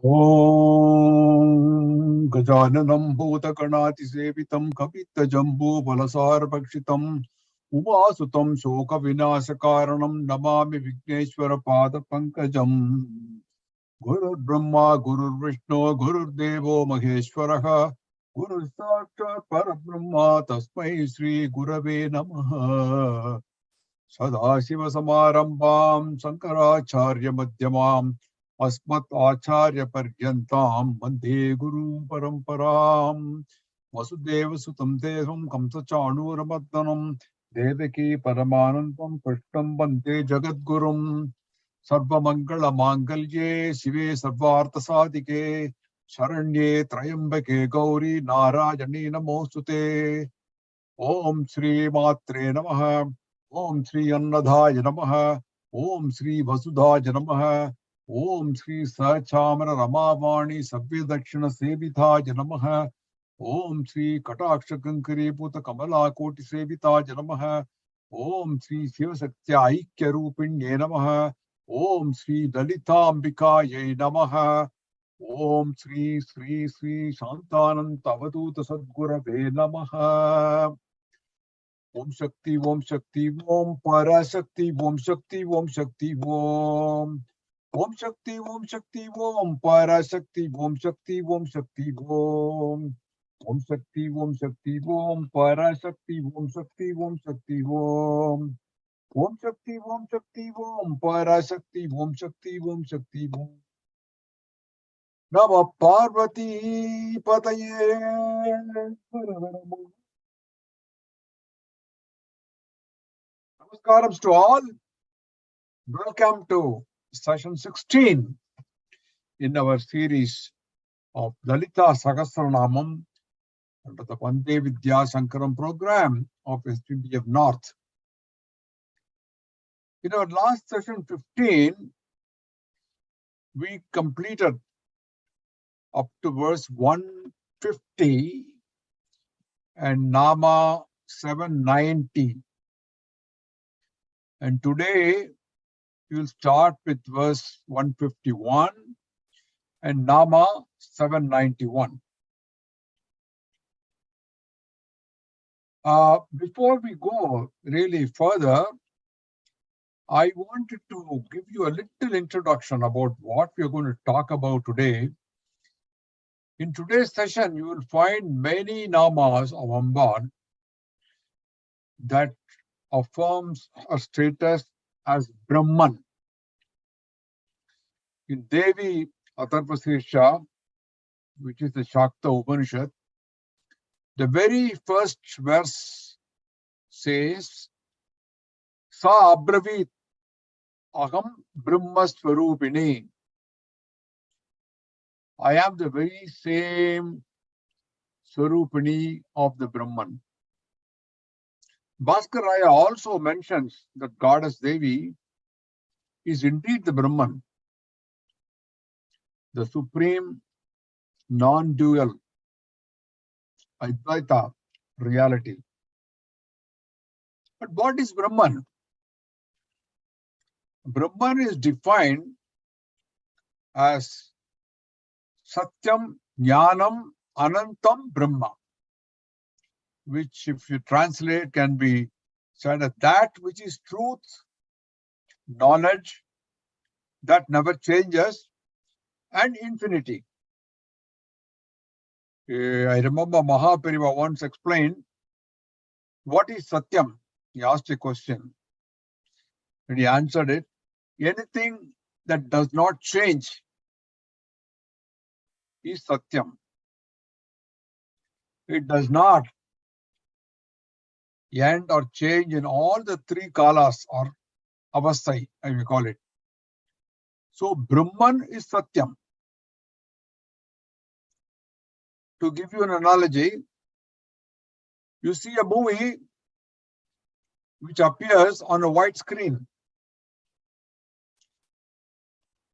Om Gajananam Bhutakanati Sevitam Kapita Jambu Balasar Pakshitam Umasutam Shoka Vinasakaranam Namami Vigneshwara Pada Pankajam Guru Brahma Guru Vishnu Guru Devo Maheshwaraha Guru Sakshat Parabrahma Tasmai Sri Gurave Namaha Sadashiva Samarambam Sankaracharya Madhyamam Asmat Acharya Paryantam Vande Guru Paramparam Vasudeva Sutam Devam Kamsa Chanuramaddanam Devaki Paramanandam Krishtam Vande Jagadgurum Sarva Mangala Mangalye Shive Sarvartha Sadike Sharanye Trayambake Gauri Narayani Namostute Om Shri Matre Namaha Om Shri Annadhaya Namaha Om Shri Vasudhaya Namaha Om Shri Sachamara Ramavani Savya Dakshina Sevithaya Namaha Om Shri Kataksha Kankari Puta Kamala Koti Sevithaya Namaha Om Shri Shiva Satya Aikya Rupinye Namaha Om Shri Lalitha Ambikaye Namaha Om Shri Shri Shri Shantananta Avaduta Sadgurave Namaha Om Shakti Om Shakti Om Parashakti Om Shakti Om Shakti Om Om Shakti Om Shakti Om Parashakti Om Shakti Om Shakti Om Om Shakti Om Shakti Om Parashakti Om Shakti Om Shakti Om Om Shakti Om Shakti Om Parashakti Om Shakti Om Shakti Om Nama Parvati Pataye Namaskaram to all. Welcome to session 16 in our series of Lalitha Sahasranamam under the Vande Vidya Sankaram program of SPBF North. In our last session 15, we completed up to verse 150 and Nama 790. And today we will start with verse 151 and Nama 791. Before we go really further, I wanted to give you a little introduction about what we are going to talk about today. In today's session, you will find many namas of Amban that affirms a status as Brahman. In Devi Atharvasesha, which is the Shakta Upanishad, the very first verse says, Sa abravit aham brahmasvarupini. I am the very same Swarupini of the Brahman. Bhaskaraya also mentions that goddess Devi is indeed the Brahman, the supreme non-dual Advaita reality. But what is Brahman? Brahman is defined as Satyam Jnanam Anantam Brahma, which if you translate can be said as that which is truth, knowledge, that never changes, and infinity. I remember Mahapariva once explained, what is Satyam? He asked a question. And he answered it, anything that does not change is Satyam. It does not end or change in all the three kalas or avasthai, I will call it. So Brahman is Satyam. To give you an analogy, you see a movie which appears on a white screen.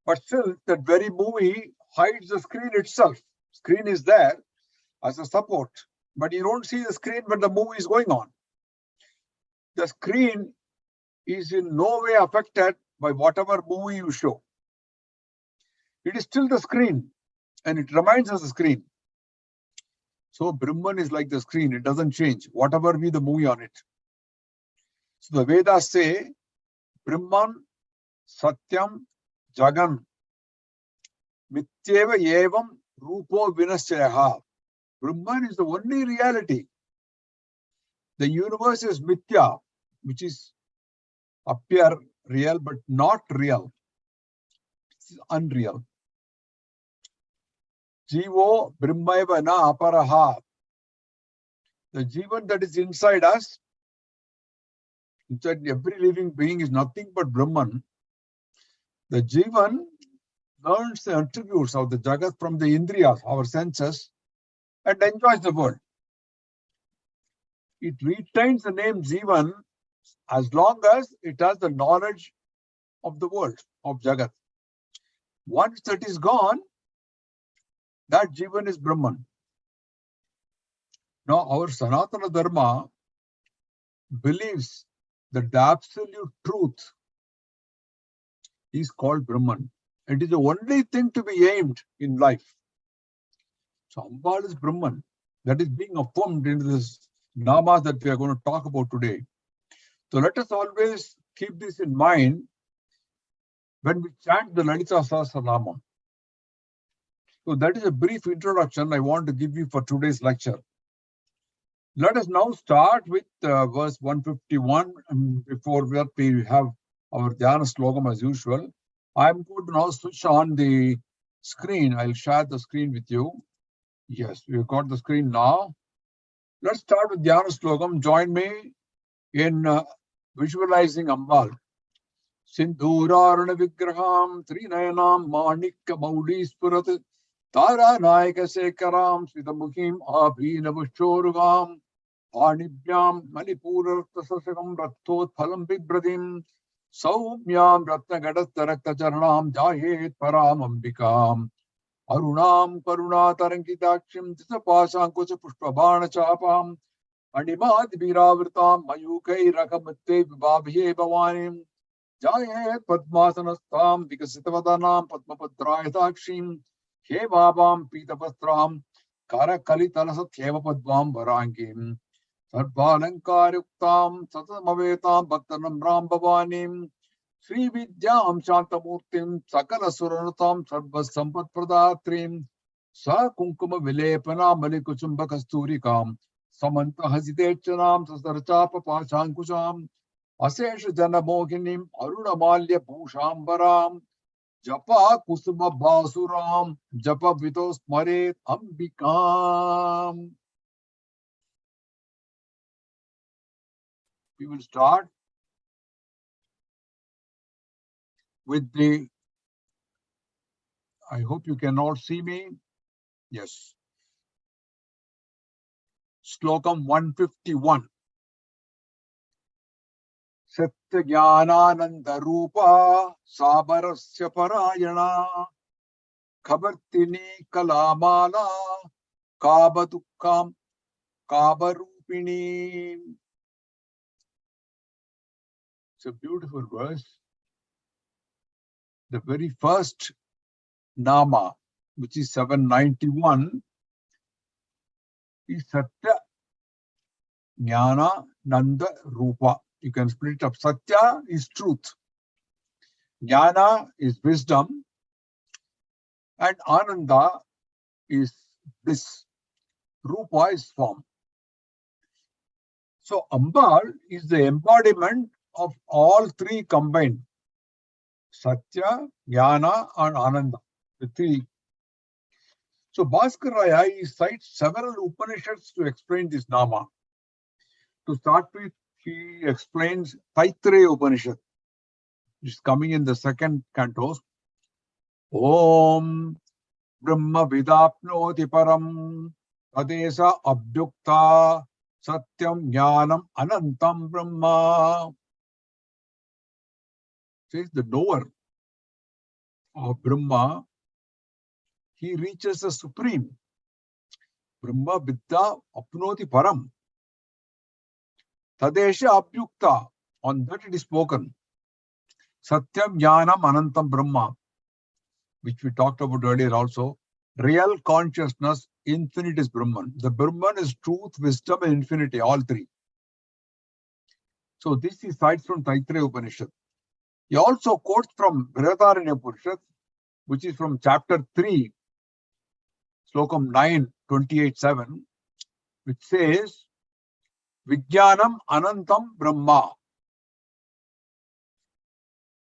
But still, that very movie hides the screen itself. Screen is there as a support, but you don't see the screen when the movie is going on. The screen is in no way affected by whatever movie you show. It is still the screen. and it remains as a screen. So Brahman is like the screen, it doesn't change, whatever be the movie on it. So the Vedas say, Brahman, Satyam, Jagan, Mityeva Evam, Rupo Vinaschayaha. Brahman is the only reality. The universe is Mithya, which is appear real but not real. It's unreal. Jivo Brahmaiva na aparaha. The Jivan that is inside us, inside every living being, is nothing but Brahman. The Jivan learns the attributes of the Jagat from the Indriyas, our senses, and enjoys the world. It retains the name Jivan as long as it has the knowledge of the world, of Jagat. Once that is gone, that Jivan is Brahman. Now, our Sanatana Dharma believes that the absolute truth is called Brahman. It is the only thing to be aimed in life. So, Ambal is Brahman. That is being affirmed in this Nama that we are going to talk about today. So, let us always keep this in mind when we chant the Lalitha Sahasranamam. So, that is a brief introduction I want to give you for today's lecture. Let us now start with verse 151. And before that, we have our Dhyana Slokam as usual. I'm going to now switch on the screen. I'll share the screen with you. Yes, we've got the screen now. Let's start with Dhyana Slokam. Join me in visualizing Ambal. Sindhurarana Vigraham Trinayanam Manikka Maudi Spurat Tara Nayaka Sekaram Sitamukhim Abhinavashorugam Anibhyam Manipura Tasasakam Rathot Phalam Bibradim Saumyam Ratna Gadastarakta Charanam Jayet Param Ambikam Arunam Karuna Tarankitakshim Tisapashankucha Pushpabana Chapam Animad Viravritam Mayukai Rakamatte Vibhabhe Bhavanim Jayet Padmasanastam Vikasitavadanam Padmapadrayatakshim Hevabam Pitapastram Karakalitalasath Hevapadvam Varangim Sarvalankayuktam Satamavetam Bhaktanam Ram Bhavanim Sri Vidyam Shantamurtim Sakala Suranatam Sarva Sampat Pradatrim Sa Kunkuma Vilepana Malikuchumba Kasturikam Samanta Hasidechanam Sasarachapa Pachankusham Asesha Janamohinim Aruna Malya Bhushambaram Japa Kusuma Basuram Japa Vitos Maret Ambikam. We will start with the, I hope you can all see me. Yes. Slokam 151. Satya Jnanananda Rupa Sabarasya Parayana Khabartini Kalamala Kabatukam Kabarupini. It's a beautiful verse. The very first Nama, which is 791, is Satya Jnana Nanda Rupa. You can split it up. Satya is truth. Jnana is wisdom. And Ananda is bliss. Rupa is form. So Ambal is the embodiment of all three combined. Satya, Jnana and Ananda. The three. So Bhaskaraya cites several Upanishads to explain this Nama. To start with, he explains Taittiriya Upanishad, which is coming in the second canto. Om Brahma Vidapnoti Param Tadesa Abdukta Satyam Jnanam Anantam Brahma. Says the knower of Brahma, he reaches the supreme. Brahma Vidya Apnoti Param. Tadesha Abhyukta, on that it is spoken. Satyam Jnanam Anantam Brahma, which we talked about earlier also. real consciousness, infinite is Brahman. The Brahman is truth, wisdom, and infinity, all three. So this is cites from Taittiriya Upanishad. He also quotes from Brihadaranyaka Upanishad, which is from chapter 3, slokam 9, 28-7, which says, Vijnanam Anantam Brahma.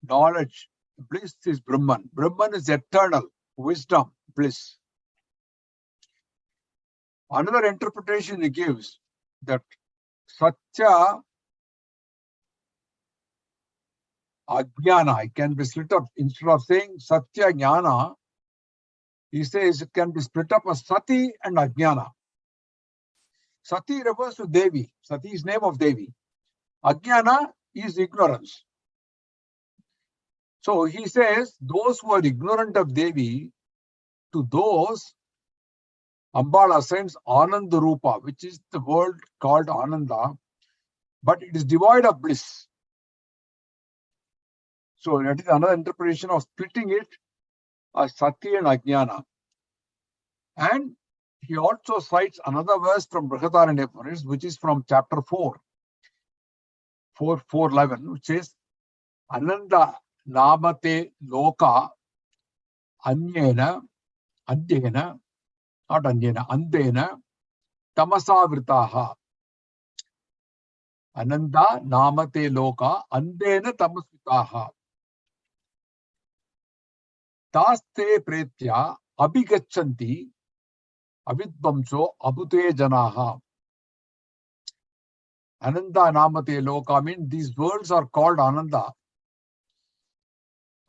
Knowledge, bliss is Brahman. Brahman is eternal, wisdom, bliss. Another interpretation he gives that Satya Ajnana, it can be split up. Instead of saying Satya Jnana, he says it can be split up as Sati and Ajnana. Sati refers to Devi. Sati is name of Devi. Ajnana is ignorance. So he says those who are ignorant of Devi, to those Ambala sends Ananda Rupa, which is the word called Ananda, but it is devoid of bliss. So that is another interpretation of splitting it as Sati and Ajnana. And he also cites another verse from Brihadaranyaka Upanishad, which is from chapter 4:11, which says, Ananda namate loka anyena, andena, not anyena, andena, tamasavritaha. Ananda namate loka andena tamasvritaha. Taste pretya abhigachanti avidvamso abhute janaha. Ananda namate loka means these worlds are called Ananda.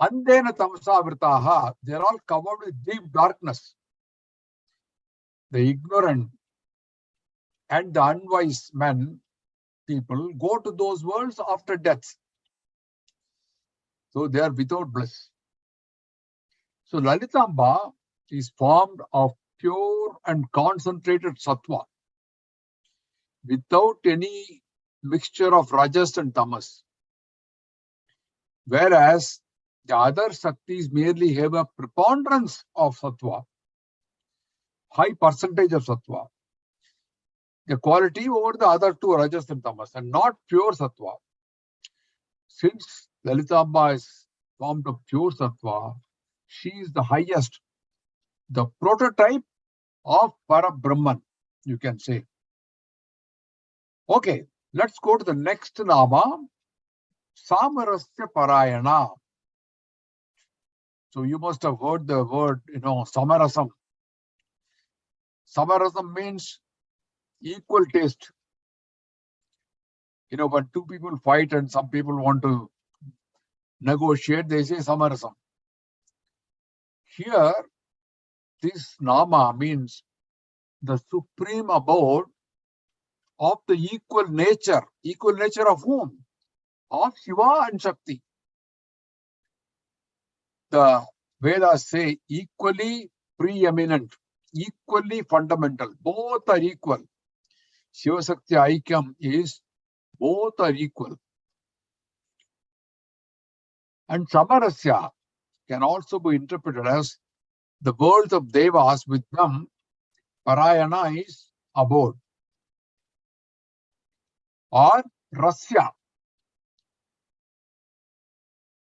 Andena tamasavritaha, they are all covered with deep darkness. The ignorant and the unwise men, people, go to those worlds after death. So they are without bliss. So Lalitamba is formed of pure and concentrated sattva without any mixture of rajas and tamas. Whereas the other Shaktis merely have a preponderance of sattva, high percentage of sattva, the quality over the other two rajas and tamas, and not pure sattva. Since Lalitamba is formed of pure sattva, she is the highest, the prototype of Parabrahman, you can say. Okay, let's go to the next nama, Samarasya Parayana. So you must have heard the word, Samarasam. Samarasam means equal taste. When two people fight and some people want to negotiate, they say Samarasam. Here, this nama means the supreme abode of the equal nature. Equal nature of whom? Of Shiva and Shakti. The Vedas say equally preeminent, equally fundamental. Both are equal. Shiva Shakti Aikyam is both are equal. And Samarasya can also be interpreted as the worlds of Devas, with them Parayana is abode. Or Rasya.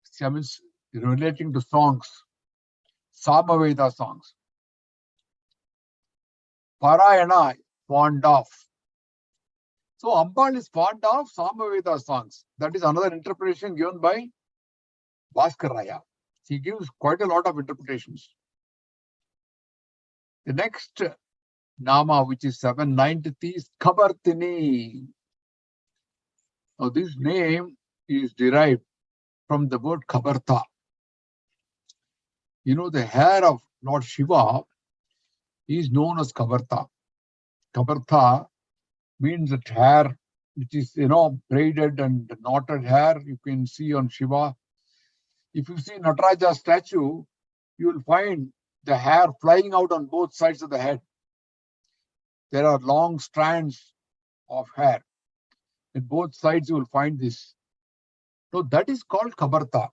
Rasya means relating to songs, Samaveda songs. Parayana, fond of. So Ambal is fond of Samaveda songs. That is another interpretation given by Bhaskaraya. He gives quite a lot of interpretations. The next nama, which is 790, is Kabartini. Now this name is derived from the word Kabarta. The hair of Lord Shiva is known as Kabarta. Kabarta means that hair which is, braided and knotted hair you can see on Shiva. If you see Nataraja statue, you will find the hair flying out on both sides of the head. There are long strands of hair. In both sides, you will find this. So that is called Kabarta.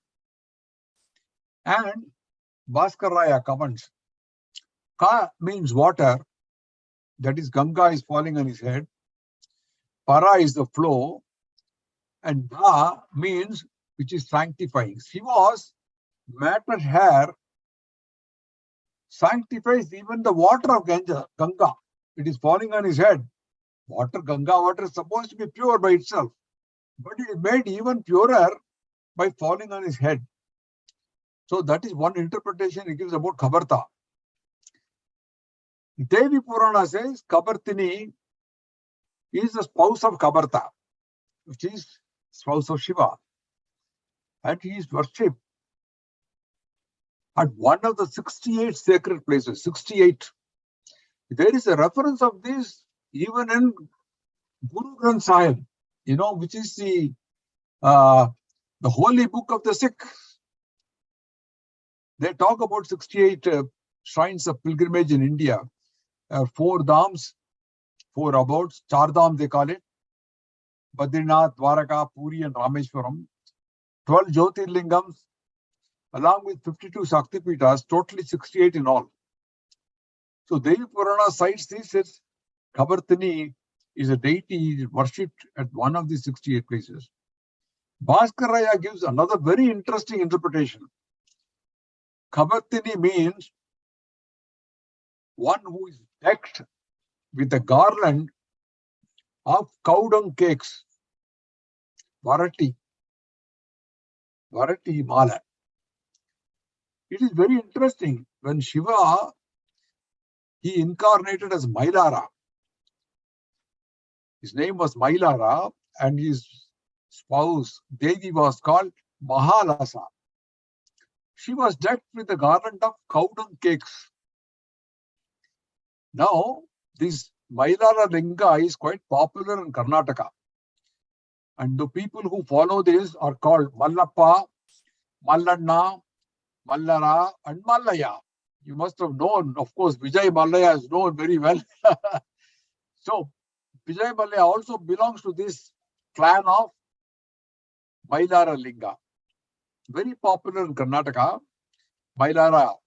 And Bhaskaraya comments, Ka means water, that is Ganga is falling on his head. Para is the flow, and Da means which is sanctifying. Shiva's matter hair sanctifies even the water of Ganga. It is falling on his head. Ganga water is supposed to be pure by itself, but it is made even purer by falling on his head. So that is one interpretation it gives about Kabarta. Devi Purana says Kabartini is the spouse of Kabarta, which is spouse of Shiva, and he is worshipped at one of the 68 sacred places. 68. There is a reference of this even in Guru Granth Sahib, which is the holy book of the Sikh. They talk about 68 shrines of pilgrimage in India. 4 dhams, 4 abodes, 4 dham they call it. Badrinath, Dwaraka, Puri and Rameshwaram. 12 Jyotirlingams, along with 52 Shaktipitas, totally 68 in all. So Devi Purana cites this as Kabartini is a deity worshipped at one of these 68 places. Bhaskaraya gives another very interesting interpretation. Kabartini means one who is decked with a garland of cow dung cakes. Varati Mala. It is very interesting. When Shiva, he incarnated as Mailara. His name was Mailara, and his spouse, Devi, was called Mahalasa. She was decked with a garland of cow dung cakes. Now, this Mailara Linga is quite popular in Karnataka. And the people who follow this are called Mallappa, Mallanna, Mallara, and Mallaya. You must have known, of course, Vijay Mallaya is known very well. So, Vijay Mallaya also belongs to this clan of Mailara Linga. Very popular in Karnataka. Mailara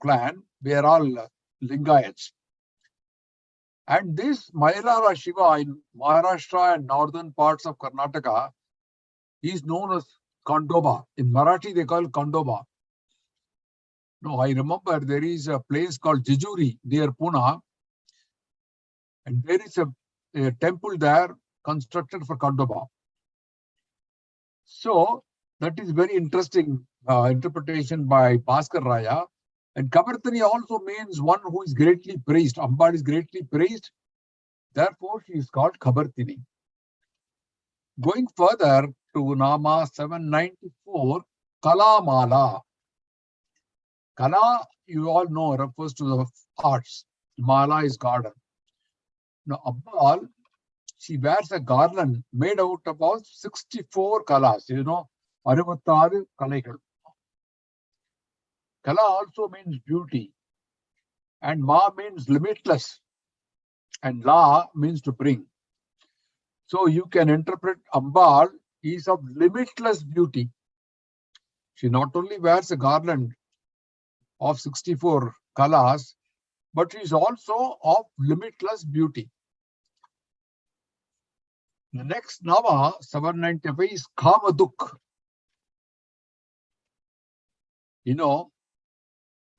clan, they are all Lingayats. And this Mailara Shiva in Maharashtra and northern parts of Karnataka is known as Kandoba. In Marathi, they call it Kandoba. No, I remember there is a place called Jejuri near Pune, and there is a temple there constructed for Kandoba. So that is very interesting interpretation by Bhaskar Raya. And Kabartini also means one who is greatly praised. Amba is greatly praised. Therefore, she is called Kabartini. Going further to Nama 794, Kalamala. Kala, you all know, refers to the arts. Mala is garden. Now, Abbal, she wears a garland made out of about 64 kalas, 66 kalaikal. Kala also means beauty, and Ma means limitless, and La means to bring. So you can interpret Ambal is of limitless beauty. She not only wears a garland of 64 kalas, but she is also of limitless beauty. The next Nama, 795, is Kamaduk.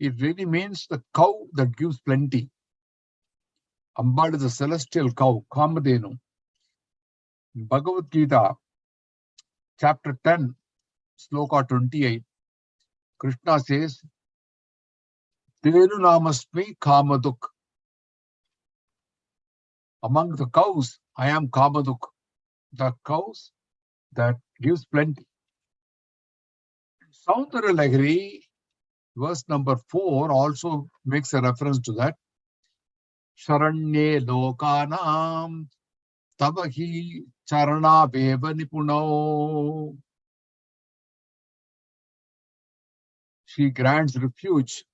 It really means the cow that gives plenty. Ambal is a celestial cow, Kamadenu. In Bhagavad Gita, chapter 10, sloka 28, Krishna says, Tenu namasmi Kamaduk. Among the cows, I am Kamaduk, the cows that gives plenty. Saundara Lahiri, verse number 4, also makes a reference to that. Sharanye lokanam tavahi charana beva nipuno. She grants refuge.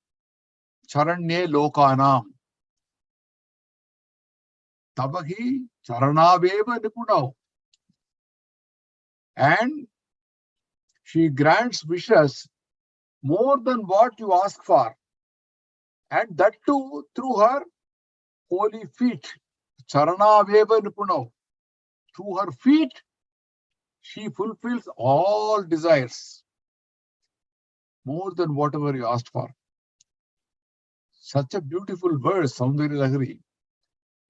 Charanye lokanam tavahi charana beva nipuno. And she grants wishes more than what you ask for. And that too through her holy feet. Charana Veva Nipuno. Through her feet, she fulfills all desires, more than whatever you asked for. Such a beautiful verse, Saundari Lahari,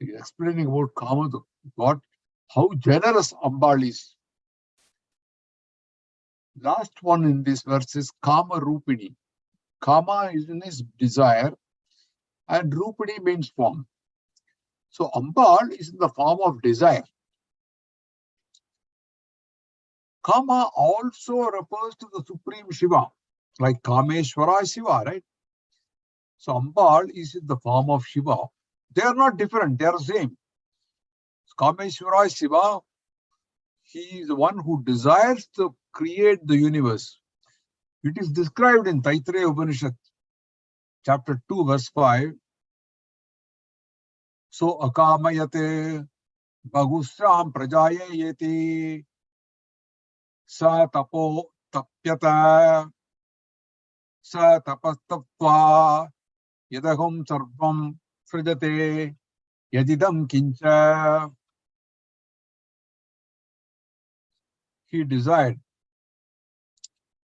explaining about Kamadu, how generous Ambal is. Last one in this verse is Kama Rupini. Kama is desire, and Rupini means form. So Ambal is in the form of desire. Kama also refers to the Supreme Shiva, like Kameshwara is Shiva, right? So Ambal is in the form of Shiva. They are not different, they are the same. Kameshwara is Shiva. He is the one who desires to create the universe. It is described in Taittiriya Upanishad, chapter 2, verse 5. So akamayate bagusram prajayayeti sa tapo tapyata sa tapastapva yadaham sarvam srijate yadidam kincha. He desired,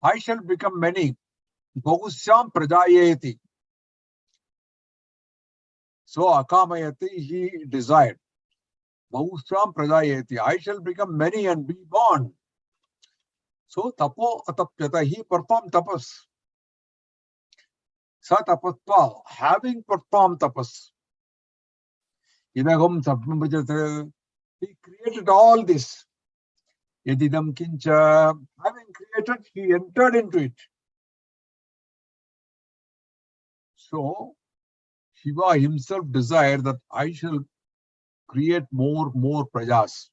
I shall become many. Bahusyam prajayeti. So akamayati, he desired. Bahusyam prajayeti. I shall become many and be born. So tapo atapyata, he performed tapas. Sa tapatva, having performed tapas. Idagam sarvam prajate. He created all this. Yadidam kincha, having created, he entered into it. So, Shiva himself desired that I shall create more prajas.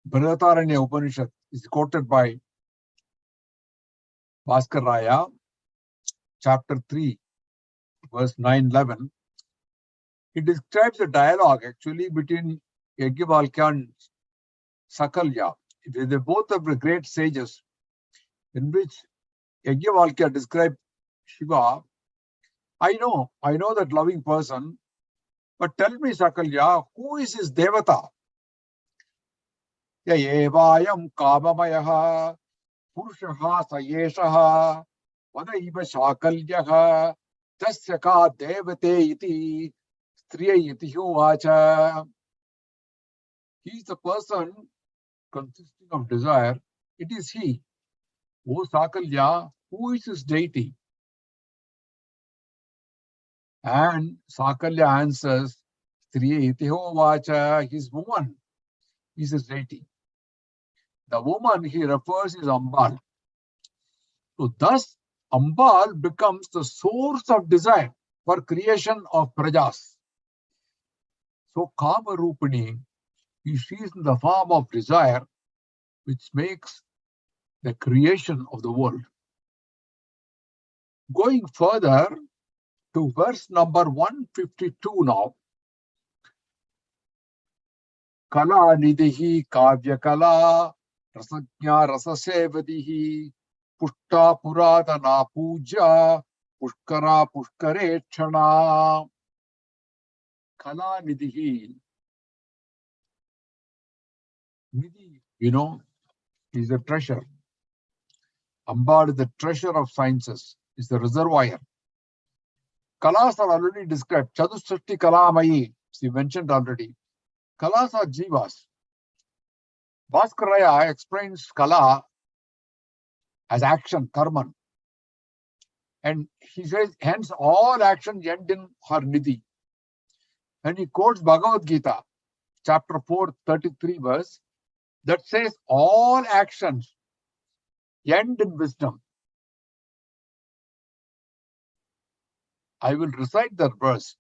Bharataranya Upanishad is quoted by Bhaskar Raya, chapter 3, verse 9-11. It describes a dialogue actually between Yajnavalkya and Sakalya. They both are the great sages, in which Yajnavalkya described Shiva. I know that loving person, but tell me, Sakalya, who is his devata? Yayevayam kamamayaha purushaha sayeshaha vadaiva shakalyaha tasyaka devate iti striya iti huvacha. He is the person consisting of desire. It is he. O Sakalya, who is his deity? And Sakalya answers, Striya iti huvacha, his woman is his deity. The woman he refers is Ambal. So thus, Ambal becomes the source of desire for creation of prajas. So Kama Rupini, she is in the form of desire, which makes the creation of the world. Going further to verse number 152 now. Kala nidhi kavya kala rasajna rasasevadihi pushta puradana puja pushkara pushkare chana. Kala nidhi. Nidhi, is a treasure. Ambal is the treasure of sciences, is the reservoir. Kalas are already described. Chatushrishti Kalamayi, she mentioned already. Kalas are jivas. Bhaskaraya explains Kala as action, karman. And he says, hence all actions end in her nidhi. And he quotes Bhagavad Gita, chapter 4, 33 verse, that says all actions end in wisdom. I will recite that verse.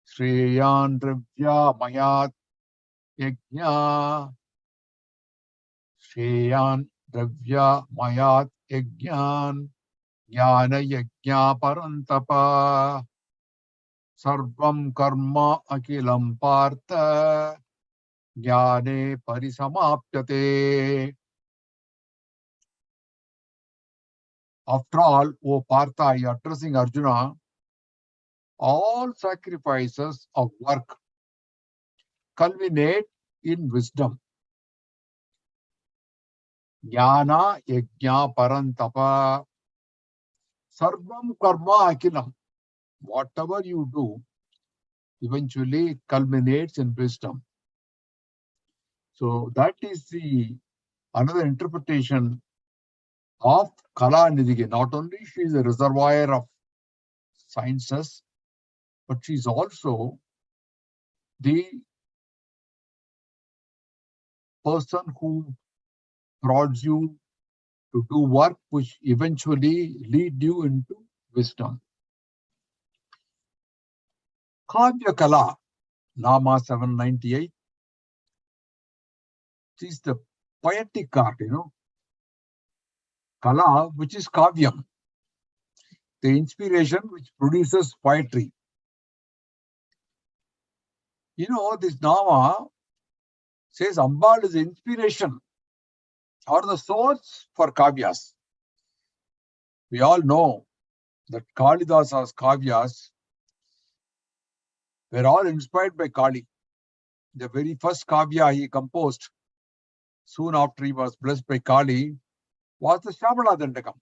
Shreyan Dravya Mayat Yajna. Shreyan Dravya Mayat Yajnan. Jnana Yajna Parantapa. Sarvam Karma Akilam Partha. Jnane Parisamapyate. After all, O Partha, you are addressing Arjuna, all sacrifices of work culminate in wisdom. Jnana yajna parantapa sarvam karma akilam. Whatever you do eventually culminates in wisdom. So that is the another interpretation of Kala Nidhige. Not only she is a reservoir of sciences, but she is also the person who prods you to do work which eventually lead you into wisdom. Kavya Kala, Nama 798. This is the poetic art, Kala, which is Kavyam, the inspiration which produces poetry. This Nama says Ambal is the inspiration or the source for Kavyas. We all know that Kalidasa's Kavyas were all inspired by Kali. The very first Kavya he composed soon after he was blessed by Kali was the Shyamala Dandakam.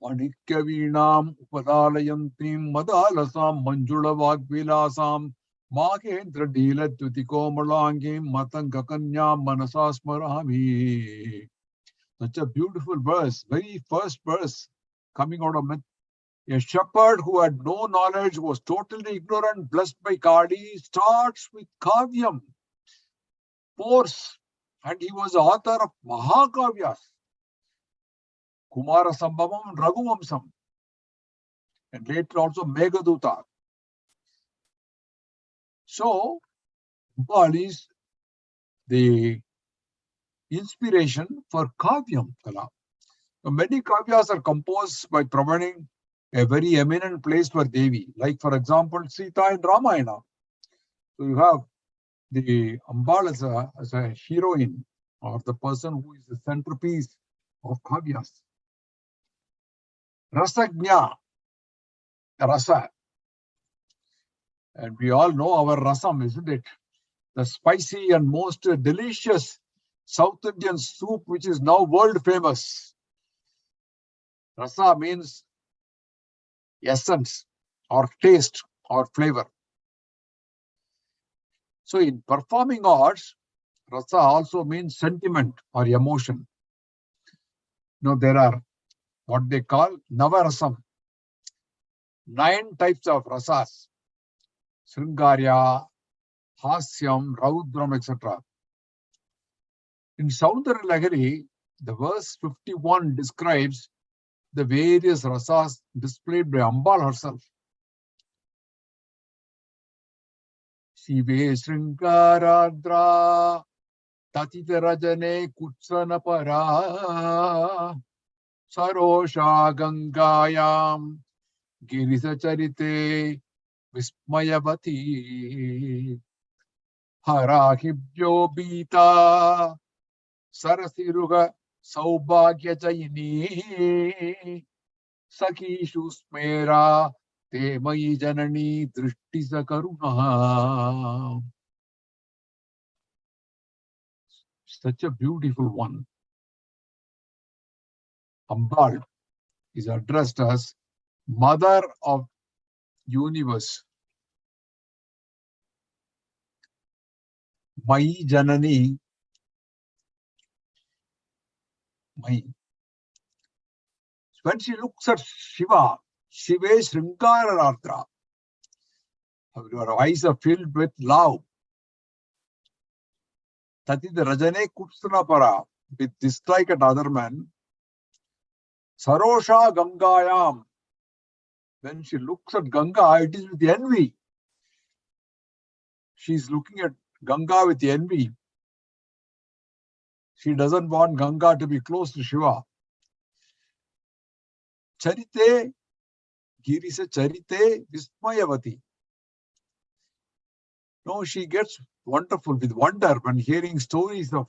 Manikya Veenam Upadalayantim Madalasam Manjula Vagvilasam Mahendra Dila Tutikomalangim Matankakanya Manasasmarami. Such a beautiful verse, very first verse coming out of myth. A shepherd who had no knowledge, was totally ignorant, blessed by Kali, starts with Kavyam, force, and he was the author of Mahakavyas, Kumara Sambhavam and Raghuvamsam, and later also Meghaduta. So, Ambal is the inspiration for Kavyam Kala. Now, many Kavyas are composed by providing a very eminent place for Devi, like for example, Sita in Ramayana. So you have the Ambal as a heroine, or the person who is the centerpiece of Kavyas. Rasagnya, Rasa. And we all know our rasam, isn't it? The spicy and most delicious South Indian soup, which is now world famous. Rasa means essence or taste or flavor. So in performing arts, rasa also means sentiment or emotion. There are what they call Navarasam, 9 types of rasas: Sringarya, Hasyam, Raudram, etc. In Saundara Lahari, the verse 51 describes the various rasas displayed by Ambal herself. Shive Sringaradra Tatita Rajane Kutsana Para Sarosha Gangayam Girisa Charite Vismayavati Harahibyo Bita Sarasiruga Saubhagya Jayini Sakishu Smera Te Mai Janani Drishti Sakaruna. Such a beautiful one. Ambal is addressed as Mother of Universe. Mai Janani. Mai. When she looks at Shiva, Shive Sringararatra, her eyes are filled with love. Tatida Rajane Kutsana Para, with dislike at other men. Sarosha Gangayam, when she looks at Ganga, it is with envy. She is looking at Ganga with envy. She doesn't want Ganga to be close to Shiva. Charite, Girisa Charite, Vismayavati. No, she gets wonderful with wonder when hearing stories of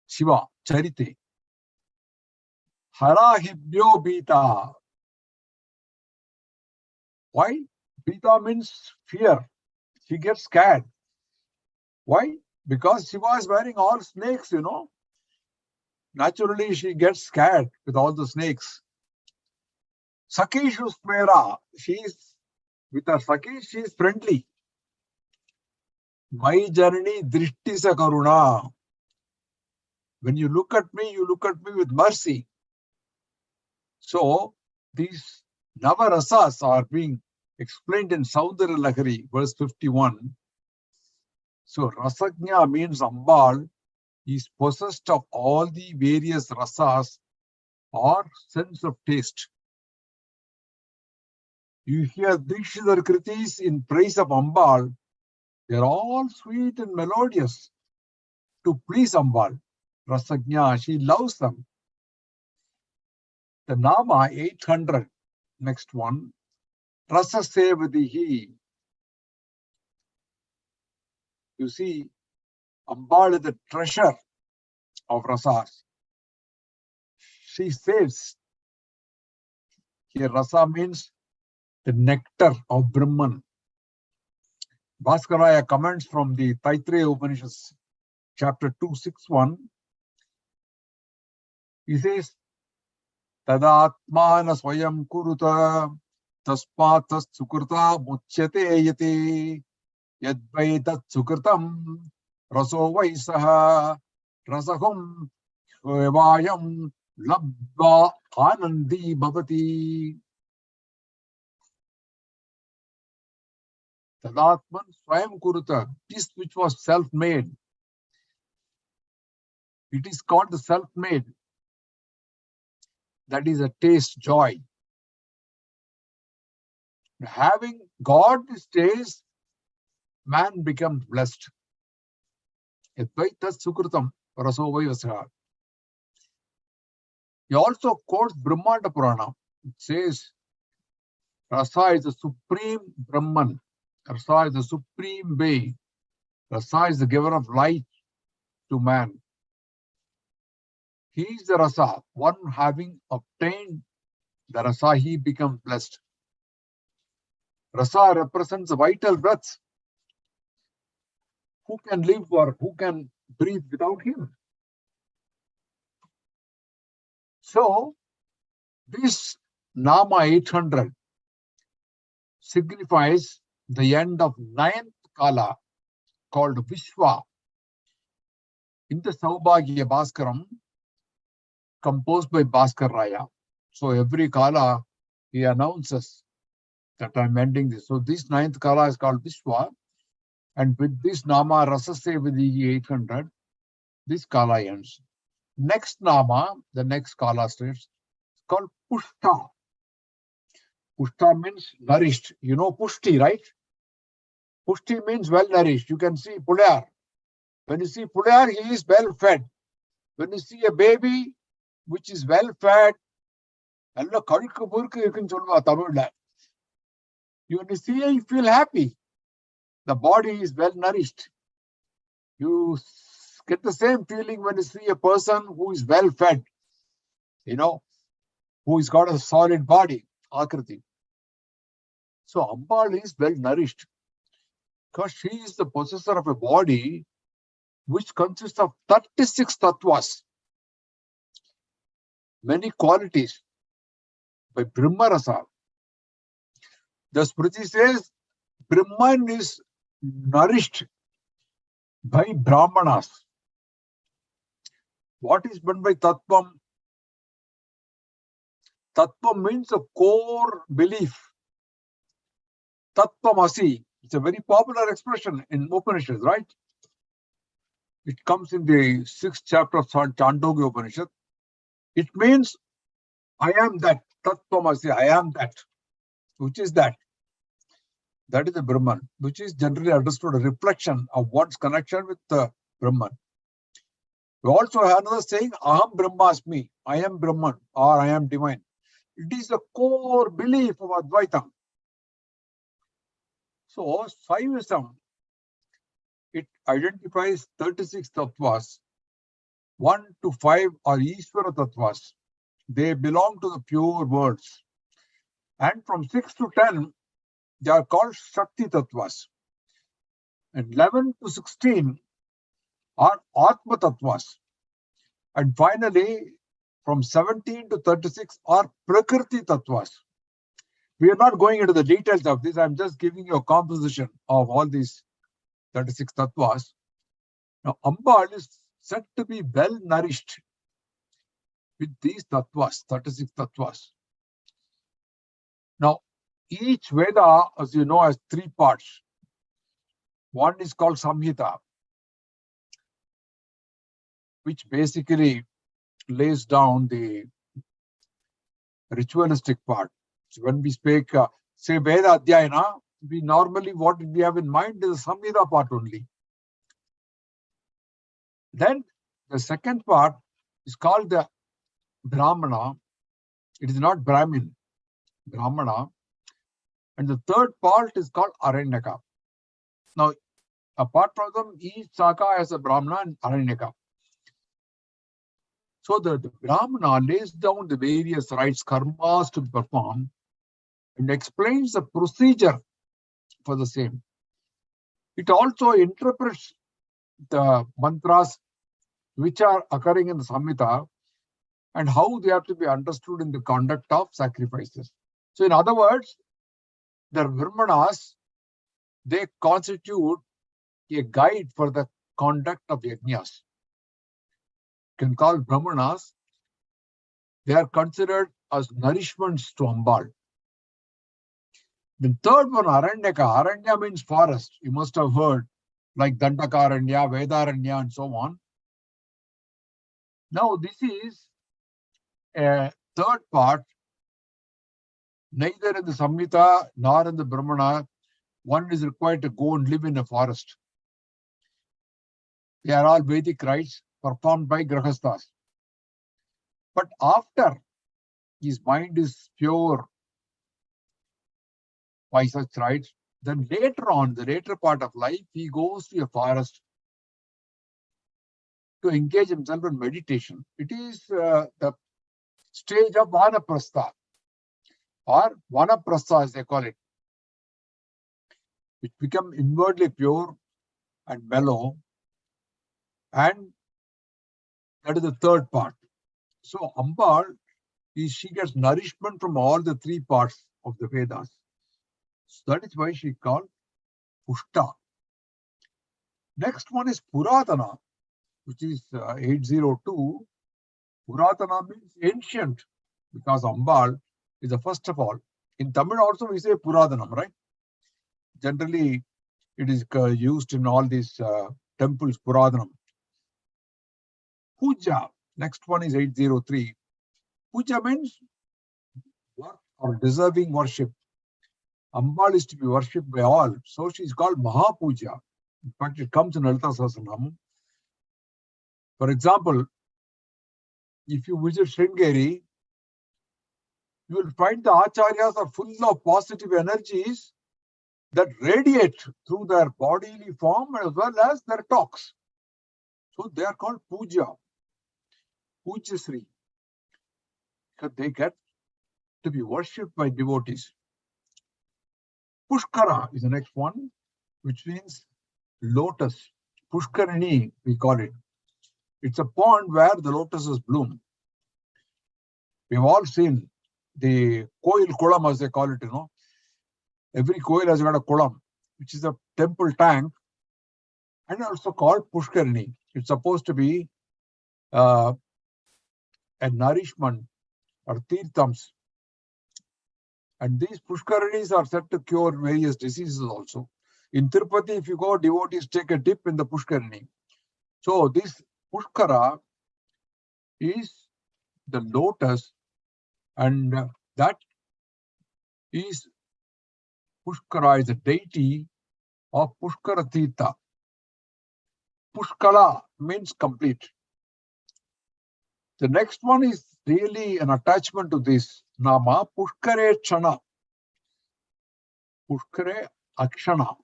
Shiva, Charite. Harahibhyo Bita. Why? Bita means fear. She gets scared. Why? Because she was wearing all snakes, Naturally, she gets scared with all the snakes. Sakishu Smera. She's with her Saki, she is friendly. My journey Drishti sa Karuna. When you look at me with mercy. So, these Navarasas are being explained in Saundara Lahari, verse 51. So, Rasajna means Ambal is possessed of all the various rasas or sense of taste. You hear Dikshidhar Kritis in praise of Ambal, they are all sweet and melodious to please Ambal. Rasajna, she loves them. The Nama 800, next one, Rasa Sevadihi. You see, Ambal is the treasure of rasas. She saves. Here, rasa means the nectar of Brahman. Bhaskaraya comments from the Taittiriya Upanishads, chapter 261. He says, Tadatmana swayam kuruta tasmatas sukrta muchyate yati yadvaitat sukritam raso vaisaha rasahum vayam labba anandi bhavati. Tadatman swayam kuruta, this which was self-made. It is called the self-made. That is a taste, joy. Having got this taste, man becomes blessed. Yadvaitat sukritam raso vayasa. He also quotes Brahmanda Purana. It says, Rasa is the supreme Brahman. Rasa is the supreme being. Rasa is the giver of life to man. He is the Rasa. One having obtained the Rasa, he becomes blessed. Rasa represents the vital breath. Who can live or who can breathe without him? So, this Nama 800 signifies the end of 9th Kala called Vishwa. In the Saubhagya Bhaskaram, composed by Bhaskar Raya. So every Kala, he announces that I'm ending this. So this 9th Kala is called Vishwa. And with this Nama Rasase Vidhi 800, this Kala ends. Next Nama, the next Kala states, called Pushta. Pushta means nourished. You know Pushti, right? Pushti means well nourished. You can see Pulyar. When you see Pulyar, he is well fed. When you see a baby which is well fed, you can you see, you feel happy. The body is well nourished. You get the same feeling when you see a person who is well fed, who has got a solid body, Akriti. So Ambal is well nourished because she is the possessor of a body which consists of 36 tattvas, many qualities by Brahma Rasa. The Smriti says Brahman is nourished by Brahmanas. What is meant by Tattvam? Tattvam means a core belief. Tattvamasi. It's a very popular expression in Upanishads, right? It comes in the 6th chapter of Chandogya Upanishad. It means, I am that. Tattvamasi, I am that. Which is that? That is the Brahman, which is generally understood a reflection of one's connection with the Brahman. We also have another saying, Aham Brahmasmi, I am Brahman, or I am divine. It is the core belief of Advaitam. So, Saivism, it identifies 36 tattvas. 1 to 5 are Ishvara tattvas. They belong to the pure worlds. And from 6 to 10, they are called Shakti Tattvas. And 11 to 16 are Atma Tattvas. And finally, from 17 to 36 are Prakriti Tattvas. We are not going into the details of this. I'm just giving you a composition of all these 36 Tattvas. Now, Ambal is said to be well nourished with these Tattvas, 36 Tattvas. Now, each Veda, as you know, has three parts. One is called Samhita, which basically lays down the ritualistic part. So when we speak, say Veda Adhyayana, we normally, what we have in mind is the Samhita part only. Then the second part is called the Brahmana. It is not Brahmin, Brahmana. And the third part is called Aranyaka. Now, apart from them, each Saka has a Brahmana and Aranyaka. So the Brahmana lays down the various rites, karmas to perform, and explains the procedure for the same. It also interprets the mantras which are occurring in the Samhita and how they have to be understood in the conduct of sacrifices. So in other words, the Brahmanas, they constitute a guide for the conduct of yajnas. You can call Brahmanas, they are considered as nourishments to Ambal. The third one, Aranyaka. Aranya means forest. You must have heard, like Dandakaranya, Vedaranya, and so on. Now, this is a third part. Neither in the Samhita nor in the Brahmana, one is required to go and live in a forest. They are all Vedic rites performed by Grahasthas. But after his mind is pure by such rites, then later on, the later part of life, he goes to a forest to engage himself in meditation. It is the stage of Vanaprastha, or Vanaprastha as they call it, which become inwardly pure and mellow, and that is the third part. So Ambal, she gets nourishment from all the three parts of the Vedas. So that is why she called Pushta. Next one is Puratana, which is 802. Puratana means ancient, because Ambal is the first of all. In Tamil also we say Puradanam, right? Generally, it is used in all these temples, Puradanam. Puja, next one is 803. Puja means work or deserving worship. Ambal is to be worshipped by all, so she is called Mahapuja. In fact, it comes in Lalitha Sahasranamam. For example, if you visit Sringeri, you will find the acharyas are full of positive energies that radiate through their bodily form as well as their talks. So they are called puja, Pujasri, because they get to be worshipped by devotees. Pushkara is the next one, which means lotus. Pushkarini, we call it. It's a pond where the lotuses bloom. We've all seen the Koil Kulam, as they call it, Every Koil has got a Kulam, which is a temple tank, and also called Pushkarini. It's supposed to be a nourishment or tirthams. And these Pushkarinis are said to cure various diseases also. In Tirupati, if you go, devotees take a dip in the Pushkarini. So this Pushkara is the lotus, and that is Pushkara is a deity of Pushkara Tirtha. Pushkala means complete. The next one is really an attachment to this Nama, Pushkare Chana. Pushkare Akshana,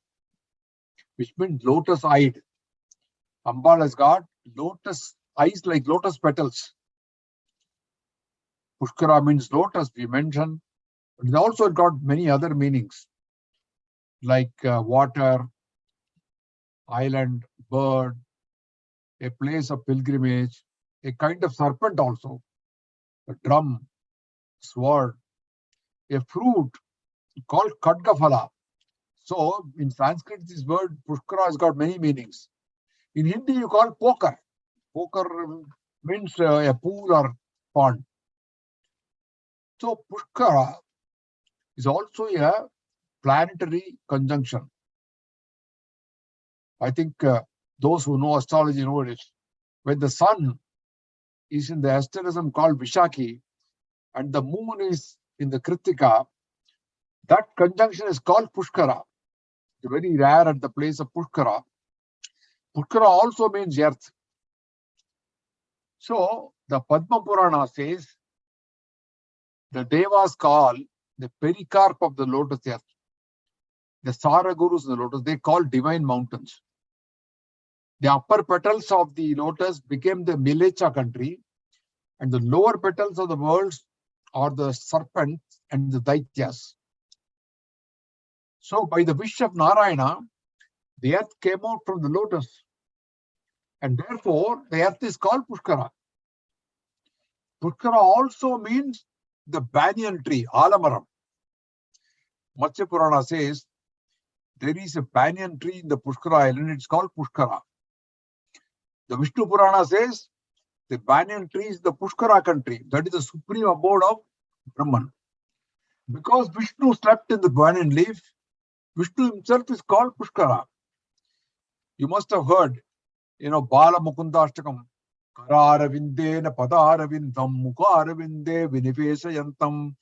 which means lotus-eyed. Ambal has got lotus eyes like lotus petals. Pushkara means lotus, we mentioned. But it also got many other meanings, like water, island, bird, a place of pilgrimage, a kind of serpent also, a drum, sword, a fruit called Khadgaphala. So in Sanskrit, this word Pushkara has got many meanings. In Hindi, you call poker. Poker means a pool or pond. So Pushkara is also a planetary conjunction. I think those who know astrology know it. When the sun is in the asterism called Vishakhi and the moon is in the Kritika, that conjunction is called Pushkara. It's very rare at the place of Pushkara. Pushkara also means earth. So the Padma Purana says the Devas call the pericarp of the lotus earth, the Saragurus in the lotus, they call divine mountains. The upper petals of the lotus became the Milecha country, and the lower petals of the worlds are the serpents and the Daityas. So by the wish of Narayana, the earth came out from the lotus, and therefore the earth is called Pushkara. Pushkara also means the banyan tree, Alamaram. Matsya Purana says there is a banyan tree in the Pushkara island, it's called Pushkara. The Vishnu Purana says the banyan tree is the Pushkara country, that is the supreme abode of Brahman. Because Vishnu slept in the banyan leaf, Vishnu himself is called Pushkara. You must have heard, Bala Mukundashtakam, Kararavindena Padaravindam Mukaravinde Vinipeshayantam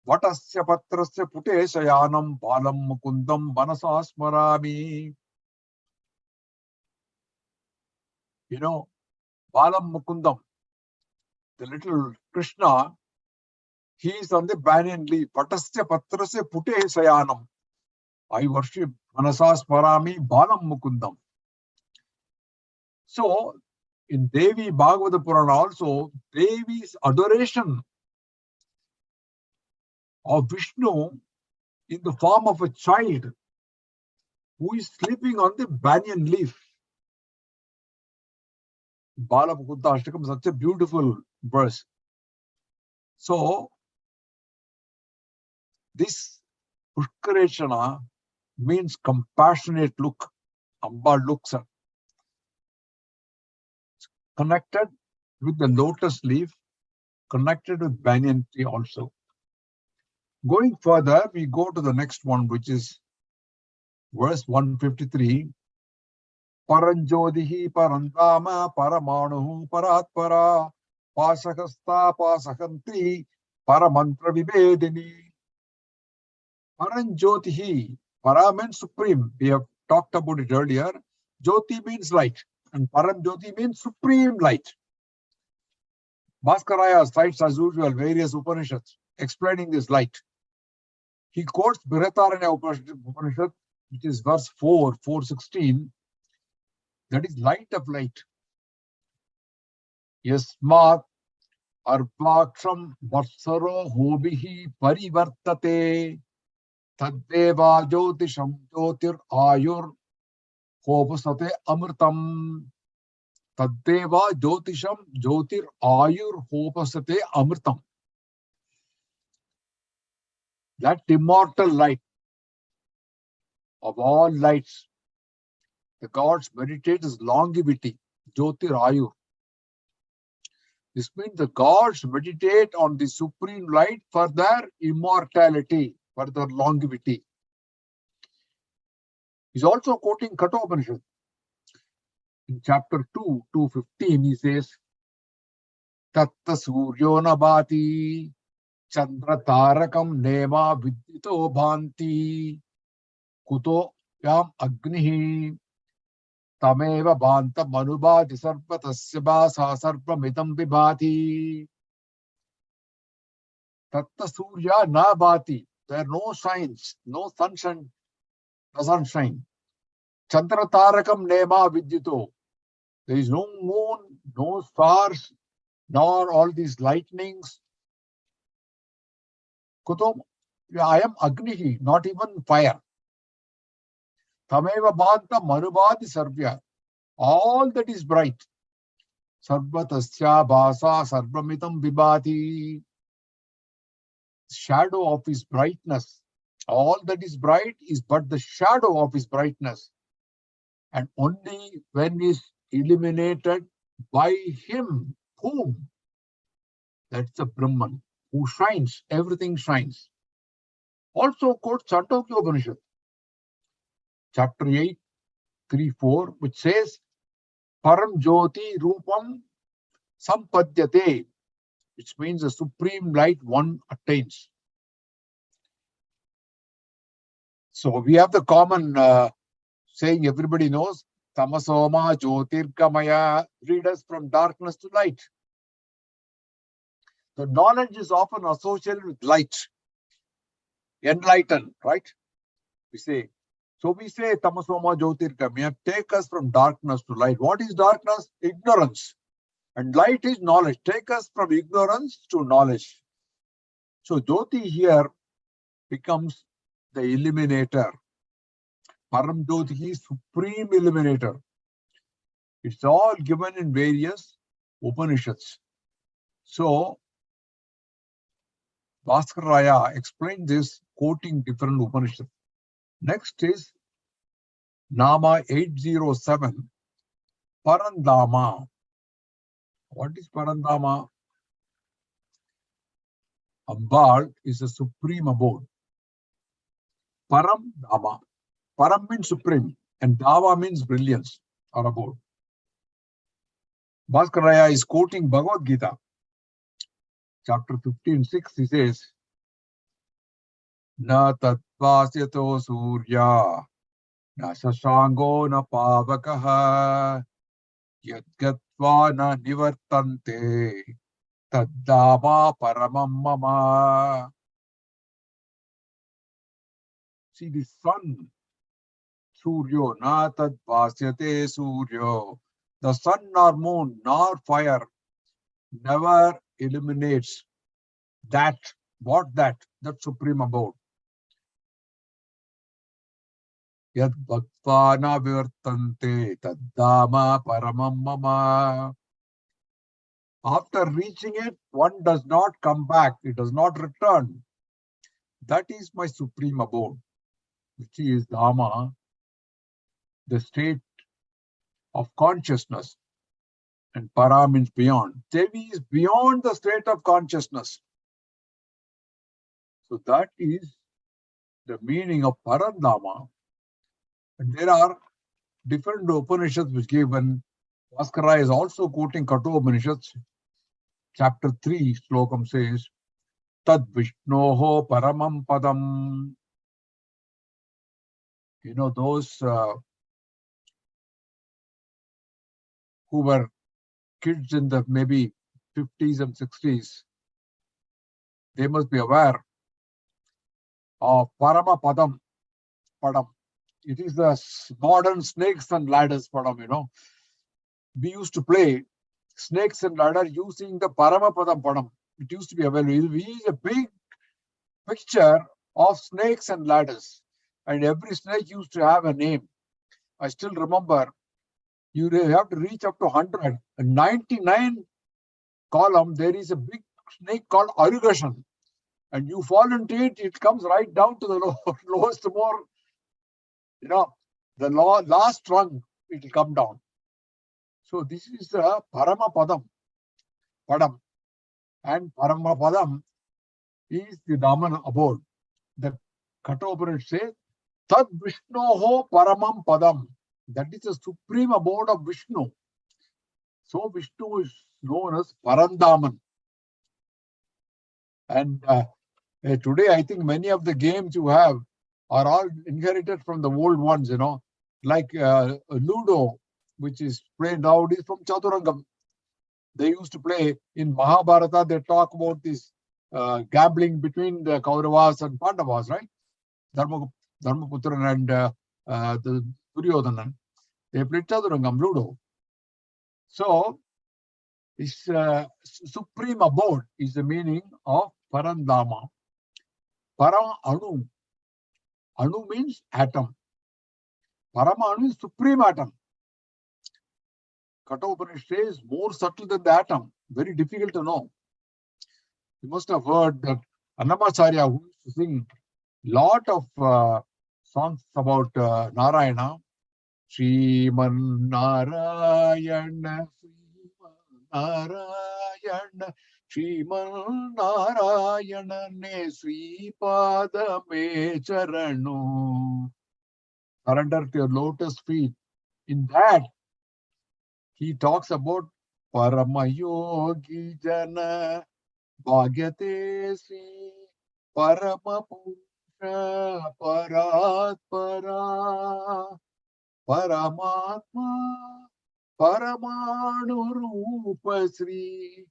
Vatasya Patrasya Puteshayanam Balam Mukundam Vanasasmarami. Balam Mukundam, the little Krishna, he is on the banyan leaf. Vatasya Patrasya Puteshayanam. I worship Vanasasmarami Balam Mukundam. So, in Devi Bhagavata Purana also, Devi's adoration of Vishnu in the form of a child who is sleeping on the banyan leaf. Bala Mukunda Ashtakam, such a beautiful verse. So, this Pushkareshana means compassionate look. Amba looks at. Connected with the lotus leaf, connected with banyan tree also. Going further, we go to the next one, which is verse 153. Paranjodihi parantama paramanuhu paratpara pasakasta pasakantri paramantra vibedini. Paranjyotihi, para means supreme. We have talked about it earlier. Jyoti means light, and Param Jyoti means supreme light. Bhaskaraya cites as usual various Upanishads explaining this light. He quotes Brihadaranya Upanishad, which is verse 4:16. That is light of light. Yasmat arpaksham vatsaro hobihi parivartate taddeva jyotisham jyotir ayur hopasate amritam. Taddeva jyotisham jyotir ayur hopasate amritam. That immortal light of all lights, the gods meditate is longevity, jyotir ayur. This means the gods meditate on the supreme light for their immortality, for their longevity. He's also quoting Kathopanishad. In chapter 2, 2:15, he says, Tatta suryo nabhati chandra tarakam nema vidyito bhanti kuto yam agnihi tameva bhanta manubhati sarpa tasya bhasa sarpa mitam vibhati. Tatta surya nabhati. There are no signs, no sunshine, doesn't shine. Chandra tarakam nema vidyito. There is no moon, no stars, nor all these lightnings. Kutom, I am Agnihi, not even fire. Tameva Bhanta Marubadi Sarvya. All that is bright. Sarvatasya Bhasa Sarvamitam Vibhati. Shadow of his brightness. All that is bright is but the shadow of his brightness. And only when is illuminated by him, whom? That's the Brahman, who shines, everything shines. Also quote Chandogya Upanishad, chapter 8, 3-4, which says, Param Jyoti Rupam Sampadyate, which means the supreme light one attains. So we have the common saying everybody knows, Tamasoma Jyotirgamaya, lead us from darkness to light. The knowledge is often associated with light, enlighten, right? We say. So we say Tamasoma Jyotirgamaya, take us from darkness to light. What is darkness? Ignorance. And light is knowledge. Take us from ignorance to knowledge. So Jyoti here becomes the illuminator. Param Jyoti is supreme illuminator. It's all given in various Upanishads. So Bhaskaraya explained this quoting different Upanishads. Next is Nama 807, Parandama. What is Parandama? Ambal is a supreme abode. Param Dama. Param means supreme and Dava means brilliance or abode. Bhaskaraya is quoting Bhagavad Gita, chapter 15:6. He says, Na tattvasyato surya, na sashango na pavakaha, yadgatva na nivartante, taddama paramam mama. See the sun, Suryo, na tatvasyate Suryo. The sun nor moon nor fire never illuminates that. What that? That supreme abode. Yad bhaktvana vivartante taddama paramam mama. After reaching it, one does not come back. It does not return. That is my supreme abode, which is Dhamma, the state of consciousness. And para means beyond. Devi is beyond the state of consciousness. So that is the meaning of Parandama. And there are different Upanishads which give, and Bhaskara is also quoting Kato Upanishads. Chapter 3, Slokam says, Tad Vishnoho Paramam Padam. You know, those who were kids in the maybe 50s and 60s, they must be aware of Parama Padam. It is the modern snakes and ladders Padam, you know. We used to play snakes and ladder using the Parama Padam. It used to be available. We use a big picture of snakes and ladders. And every snake used to have a name. I still remember, you have to reach up to 100. And 99 column, there is a big snake called Arugashan. And you fall into it, it comes right down to the lowest, more, you know, the last rung, it will come down. So this is the Parama Padam. And Parama Padam is the Daman abode. The Kathopanishad says, Tad Vishnoho Paramam Padam. That is the supreme abode of Vishnu. So Vishnu is known as Parandaman. And today, I think many of the games you have are all inherited from the old ones, you know, like Ludo, which is played nowadays from Chaturangam. They used to play in Mahabharata, they talk about this gambling between the Kauravas and Pandavas, right? Dharmaputran and the Duryodhana. They played Chaturangam, Ludo. So, this supreme abode is the meaning of Parandama. Para Anu. Anu means atom. Paramanu is supreme atom. Katha Upanishad says more subtle than the atom. Very difficult to know. You must have heard that Annamacharya, who used to sing lot of songs about Narayana, Shriman Narayana, Narayana, Shriman Narayana ne Sri Pada me Charano. Surrender to your lotus feet. In that, he talks about Paramayogi Jana Bhagyate Sri Paramapusha Paratpara Paramatma Paramanu Rupa Sri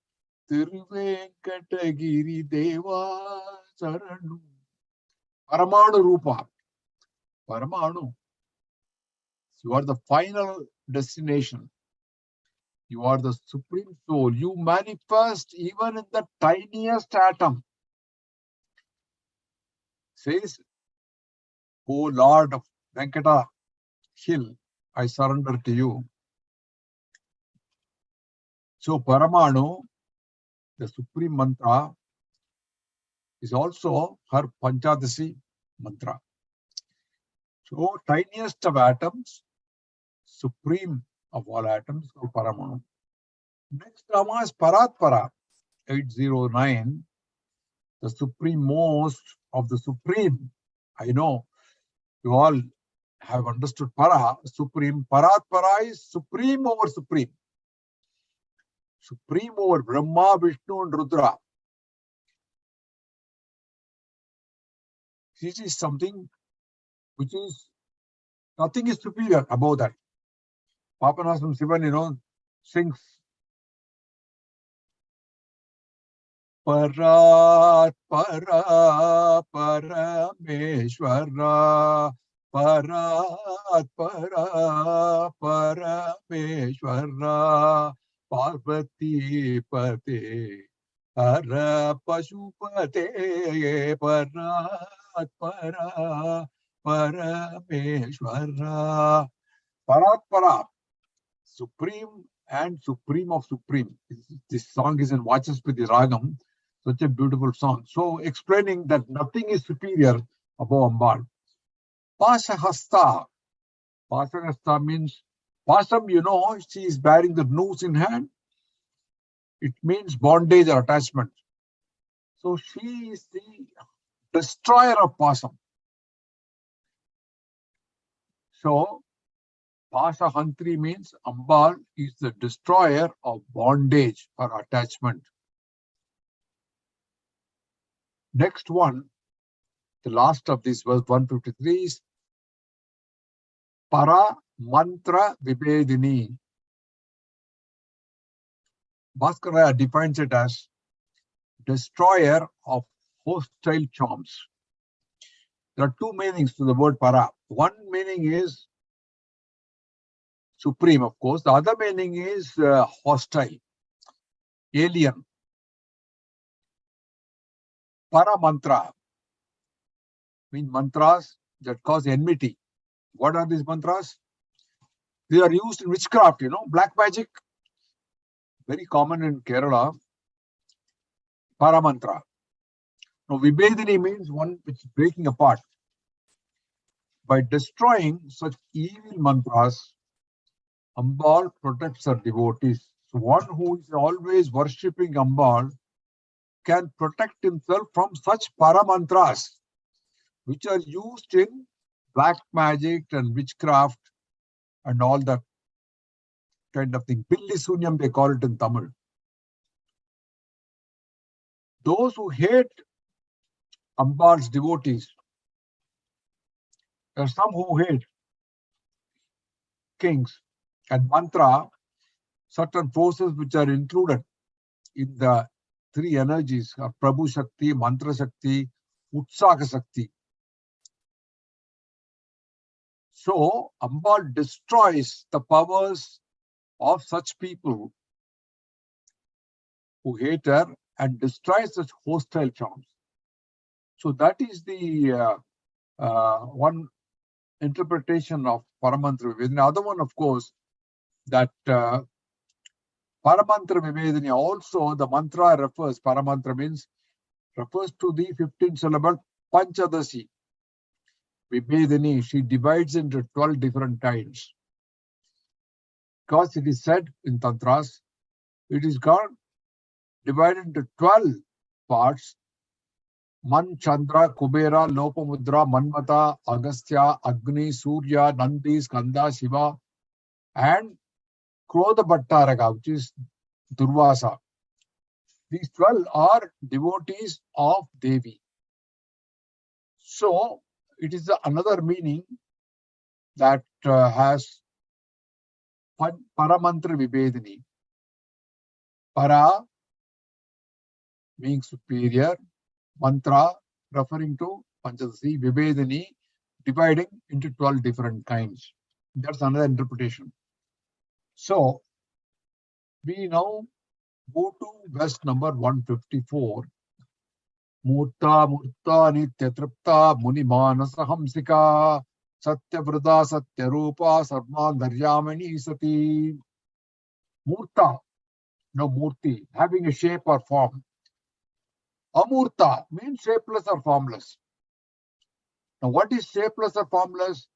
Tiruvenkatagiri Deva Saranu. Paramanu Rupa. Paramanu. You are the final destination. You are the supreme soul. You manifest even in the tiniest atom. Says, O Lord of Venkata Hill, I surrender to you. So Paramanu, the supreme mantra, is also her Panchadasi mantra. So tiniest of atoms, supreme of all atoms, called Paramanu. Next Rama is Paratpara, 809, the supreme most of the supreme. I know you all have understood Para, supreme. Paratpara is supreme over supreme. Supreme over Brahma, Vishnu and Rudra. This is something which is, nothing is superior above that. Papanasam Sivan, sings Parat Para Parameshwara Parat Para Parameshwara Parvati Pate Para Pashupate Parat Para Parameshwara. Parat Para, supreme and supreme of supreme. This song is in Vachaspati Ragam, such a beautiful song. So explaining that nothing is superior above Ambal. Pasahasta. Pasahasta means, Pasam, she is bearing the noose in hand. It means bondage or attachment. So she is the destroyer of Pasam. So Pasahantri means Ambal is the destroyer of bondage or attachment. Next one, the last of this verse 153 is Para Mantra Vibedini. Bhaskara defines it as destroyer of hostile charms. There are two meanings to the word Para. One meaning is supreme, of course. The other meaning is hostile, alien. Para mantra means mantras that cause enmity. What are these mantras? They are used in witchcraft, black magic. Very common in Kerala. Para mantra. Now, Vibedini means one which is breaking apart. By destroying such evil mantras, Ambal protects her devotees. So one who is always worshipping Ambal can protect himself from such paramantras, which are used in black magic and witchcraft and all that kind of thing. Pilli Sunyam, they call it in Tamil. Those who hate Ambal's devotees, there are some who hate kings and mantra, certain forces which are included in the three energies of Prabhu Shakti, Mantra Shakti, Utsaha Shakti. So, Ambal destroys the powers of such people who hate her and destroys such hostile charms. So that is the one interpretation of Paramantra Vivedani. The other one, of course, that Paramantra Vivedani also, the mantra refers, Paramantra refers to the 15 syllable Panchadasi. Vivedani, she divides into 12 different kinds. Because it is said in Tantras, it is called divided into 12 parts. Man, Chandra, Kubera, Lopamudra, Manmata, Agastya, Agni, Surya, Nandi, Skanda, Shiva, and Krodha Bhattaraka, which is Durvasa. These 12 are devotees of Devi. So, it is another meaning that has Paramantra Vivedani. Para being superior, mantra referring to Panchadasi, Vivedani dividing into 12 different kinds. That's another interpretation. So, we now go to verse number 154. Murta Murta Nitya Tripta Muni Manasa Hamsika Satyavrata Satyarupa Sarma Dharyamani Sati. Murta, no Murti, having a shape or form. Amurta means shapeless or formless. Now, what is shapeless or formless?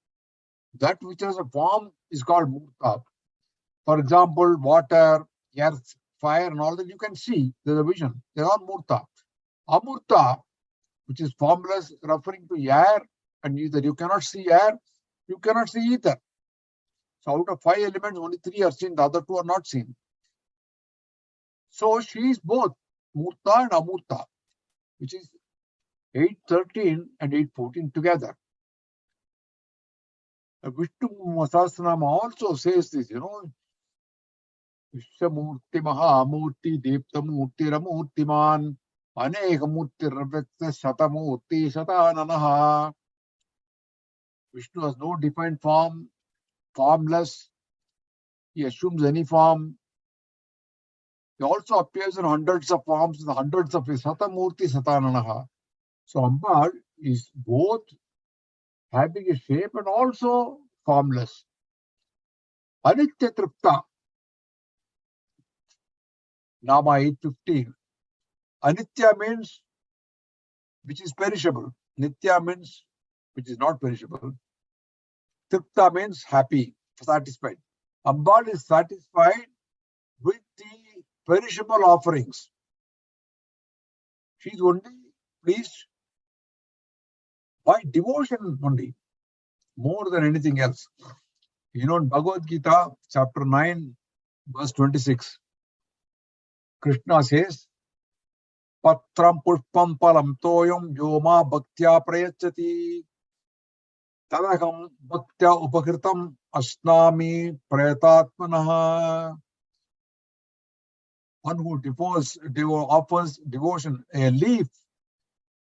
That which has a form is called Murta. For example, water, earth, fire, and all that you can see. There's a vision. They are Murta. Amurta, which is formless, referring to air, and either you cannot see air, you cannot see ether. So out of 5 elements, only 3 are seen, the other 2 are not seen. So she is both Murta and Amurta, which is 8:13 and 8:14 together. Vishnu Sahasranamam also says this, Vishwamurti Mahamurti Diptamurti Ramurtiman Anekamurti Ravekta Satamurti Satananaha. Vishnu has no defined form, formless. He assumes any form. He also appears in hundreds of forms, in the hundreds of his Satamurti Satananaha. So Ambal is both having a shape and also formless. Anitya Tripta, Nama 8:15. Anitya means which is perishable. Nitya means which is not perishable. Tripta means happy, satisfied. Ambal is satisfied with the perishable offerings. She is only pleased by devotion only, more than anything else. In Bhagavad Gita, chapter 9, verse 26, Krishna says, Patram pushpam palam toyam yoma bhaktya prayachati tadaham bhaktya upakritam asnami prayatatmanaha. One who offers devotion, a leaf,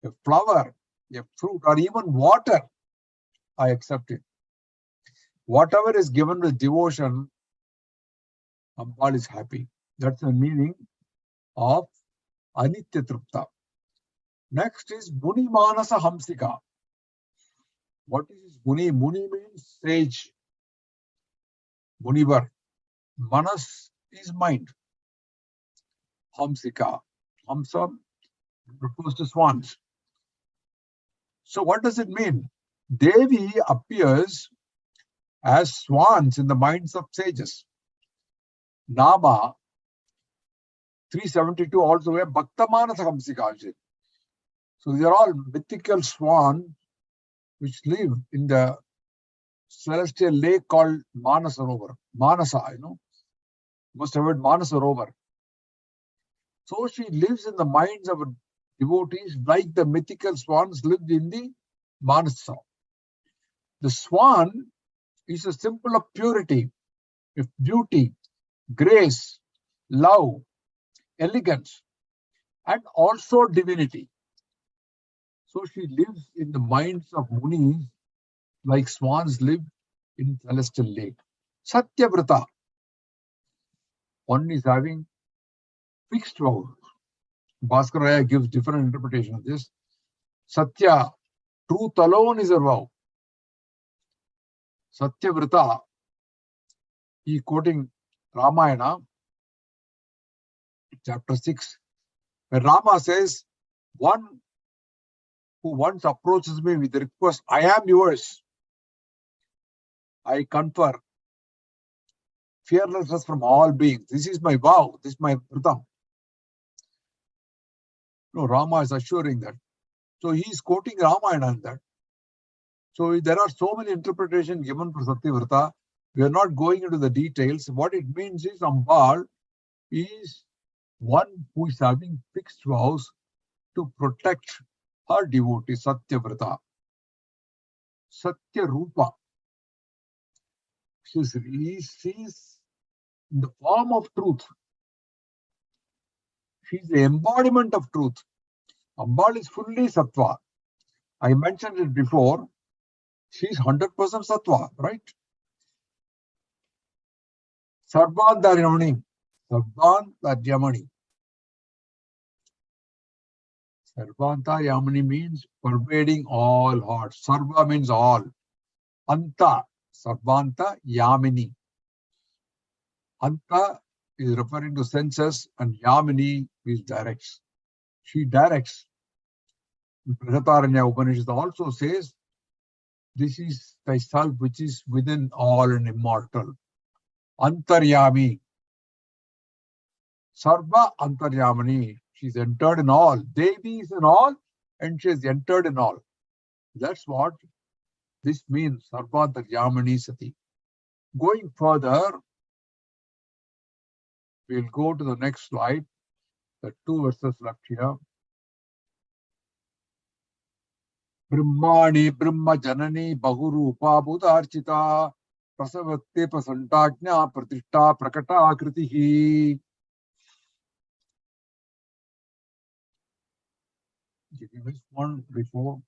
a flower, a fruit, or even water, I accept it. Whatever is given with devotion, Ambal is happy. That's the meaning of Anitya Tripta. Next is Muni Manasa Hamsika. What is Muni? Muni means sage. Munivar. Manas is mind. Hamsika. Hamsa refers to swans. So what does it mean? Devi appears as swans in the minds of sages. Nama 372 also where Bhaktamana Hamsika. So they are all mythical swans which live in the celestial lake called Manasarovar. Manasa, must have heard Manasarovar. So she lives in the minds of devotees like the mythical swans lived in the Manasa. The swan is a symbol of purity, of beauty, grace, love, elegance, and also divinity. So she lives in the minds of munis like swans live in celestial lake. Satyavrata. One is having fixed vows. Bhaskaraya gives different interpretation of this. Satya, truth alone is her vow. Satyavrata, he quoting Ramayana, chapter 6, where Rama says, one who once approaches me with the request, I am yours, I confer fearlessness from all beings. This is my vow, this is my vrata. No, Rama is assuring that. So he is quoting Ramayana in that. So there are so many interpretations given for Satyavrata. We are not going into the details. What it means is Ambal is one who is having fixed vows to protect her devotee, Satyavrata. Satya Rupa. She is in the form of truth. She is the embodiment of truth. Ambal is fully Sattva. I mentioned it before. She is 100% Sattva, right? Sarvantaryamani. Sarvantaryamani. Sarvantaryamani means pervading all hearts. Sarva means all. Anta, Sarvanta Yamini. Anta is referring to senses and Yamini is directs. She directs. Brihadaranya Upanishad also says, this is thyself which is within all and immortal. Antaryami. Sarva Antaryamani. She's entered in all. Devi is in all and she is entered in all. That's what this means. Sarva Antaryamani Sati. Going further, we'll go to the next slide. The 2 verses left here. Brahmani Brahma Janani Bahurupa Buddharchita Prasavatte Pasantagnya Pratishta Prakata Akritihi. Did you miss one before?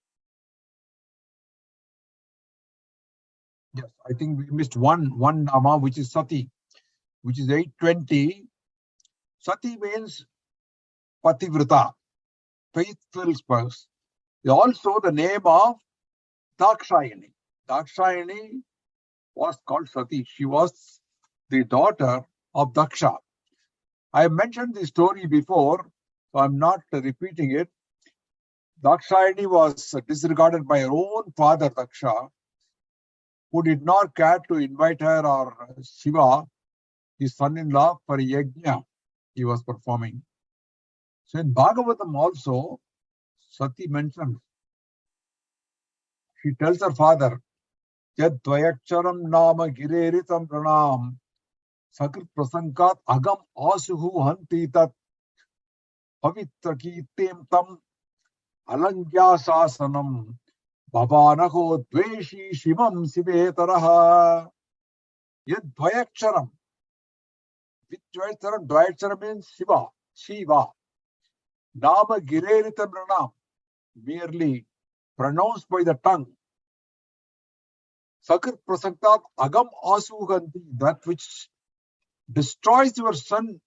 Yes, I think we missed one nama, which is Sati, which is 820. Sati means Pativrata, faithful spouse. Also the name of Dakshayani. Dakshayani was called Sati. She was the daughter of Daksha. I mentioned the story before, so I'm not repeating it. Dakshayani was disregarded by her own father, Daksha, who did not care to invite her or Shiva, his son-in-law, for a yajna he was performing. So in Bhagavatam also, Sati mentions, she tells her father, Yad dvayaksharam nama gireritam pranam sakrit prasankat agam asuhu hanti tat pavitrakītim tam alangya sasanam bhavanaho dveshi shimam sivetaraha. Yad dvayaksharam. With dvayaksharam means Shiva. Nama gireritam pranam. Merely pronounced by the tongue. Sakrit prasaktat agam asuhanti, that which destroys your son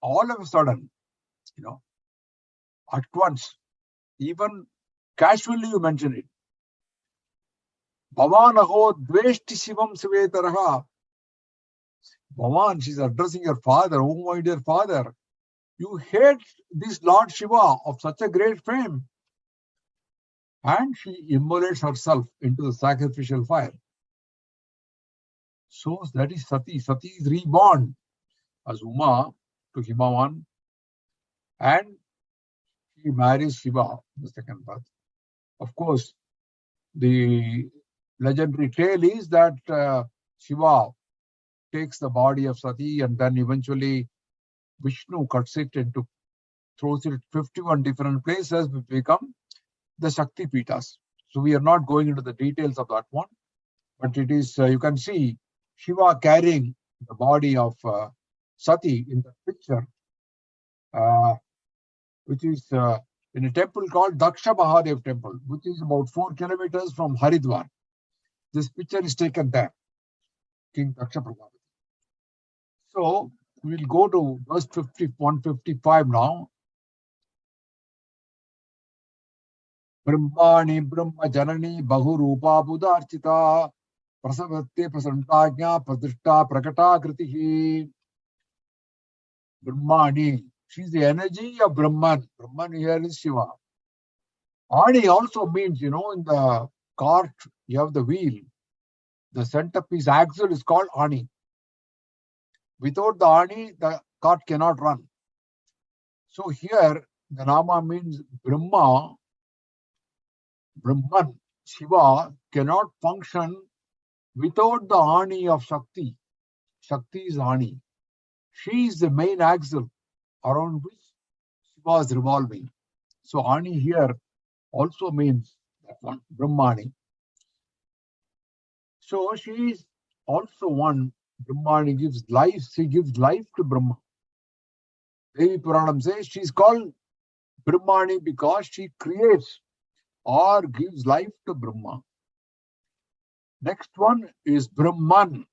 all of a sudden, at once, even casually you mention it. Bhavanaho dveshti shivam sivetaraha. Bhavan, she's addressing her father. Oh, my dear father, you hate this Lord Shiva of such a great fame. And she immolates herself into the sacrificial fire. So that is Sati. Sati is reborn as Uma to Himavan, and she marries Shiva in the second birth. Of course, the legendary tale is that Shiva takes the body of Sati and then eventually Vishnu cuts it into, throws it 51 different places, which become the Shakti Pitas. So we are not going into the details of that one, but it is, you can see Shiva carrying the body of Sati in the picture, which is in a temple called Daksha Mahadev temple, which is about 4 kilometers from Haridwar. This picture is taken there, King Daksha Prabhu. So we'll go to verse 155 now. Brahmani Brahma Janani Bahurupa Buddharchita Prasavate Prasantagya Pradishta Prakata Kritihi. Brahmani, she is the energy of Brahman. Brahman here is Shiva. Ani also means, in the cart, you have the wheel. The centerpiece axle is called Ani. Without the Ani, the cart cannot run. So here, the Nama means Brahma, Brahman, Shiva cannot function without the Ani of Shakti. Shakti is Ani. She is the main axle around which Shiva is revolving. So Ani here also means that one, Brahmani. So she is also one. Brahmani gives life. She gives life to Brahma. Devi Puranam says she is called Brahmani because she creates or gives life to Brahma. Next one is Brahman.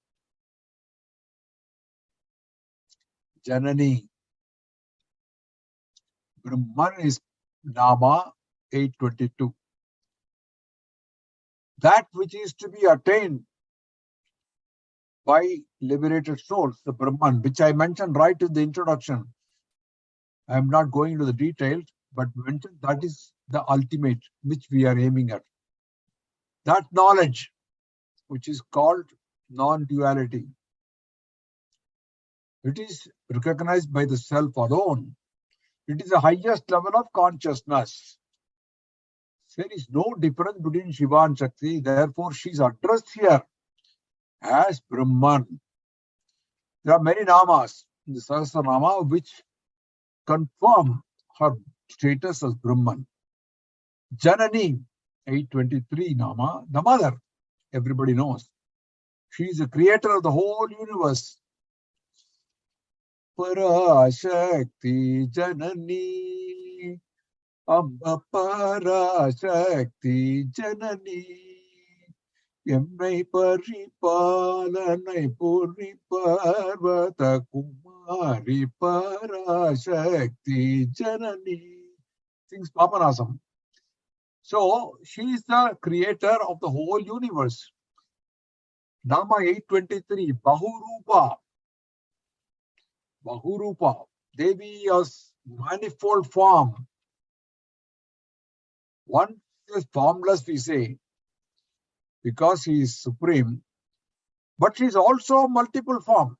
Janani. Brahman is Nama 822. That which is to be attained by liberated souls, the Brahman, which I mentioned right in the introduction. I am not going into the details, but mentioned that is the ultimate which we are aiming at. That knowledge, which is called non-duality, it is recognized by the self alone. It is the highest level of consciousness. There is no difference between Shiva and Shakti. Therefore, she is addressed here as Brahman. There are many namas in the Sahasranamam which confirm her status as Brahman. Janani, 823 nama, the mother, everybody knows. She is the creator of the whole universe. Parashakti Janani, Amba Parashakti Janani, Yemmai Paripalanai Puri Parvata Kumari Parashakti Janani. Sings Papanasam. So she is the creator of the whole universe. Nama 823, Bahurupa. Bahurupa. Devi has manifold form. One is formless, we say, because she is supreme, but she is also multiple form.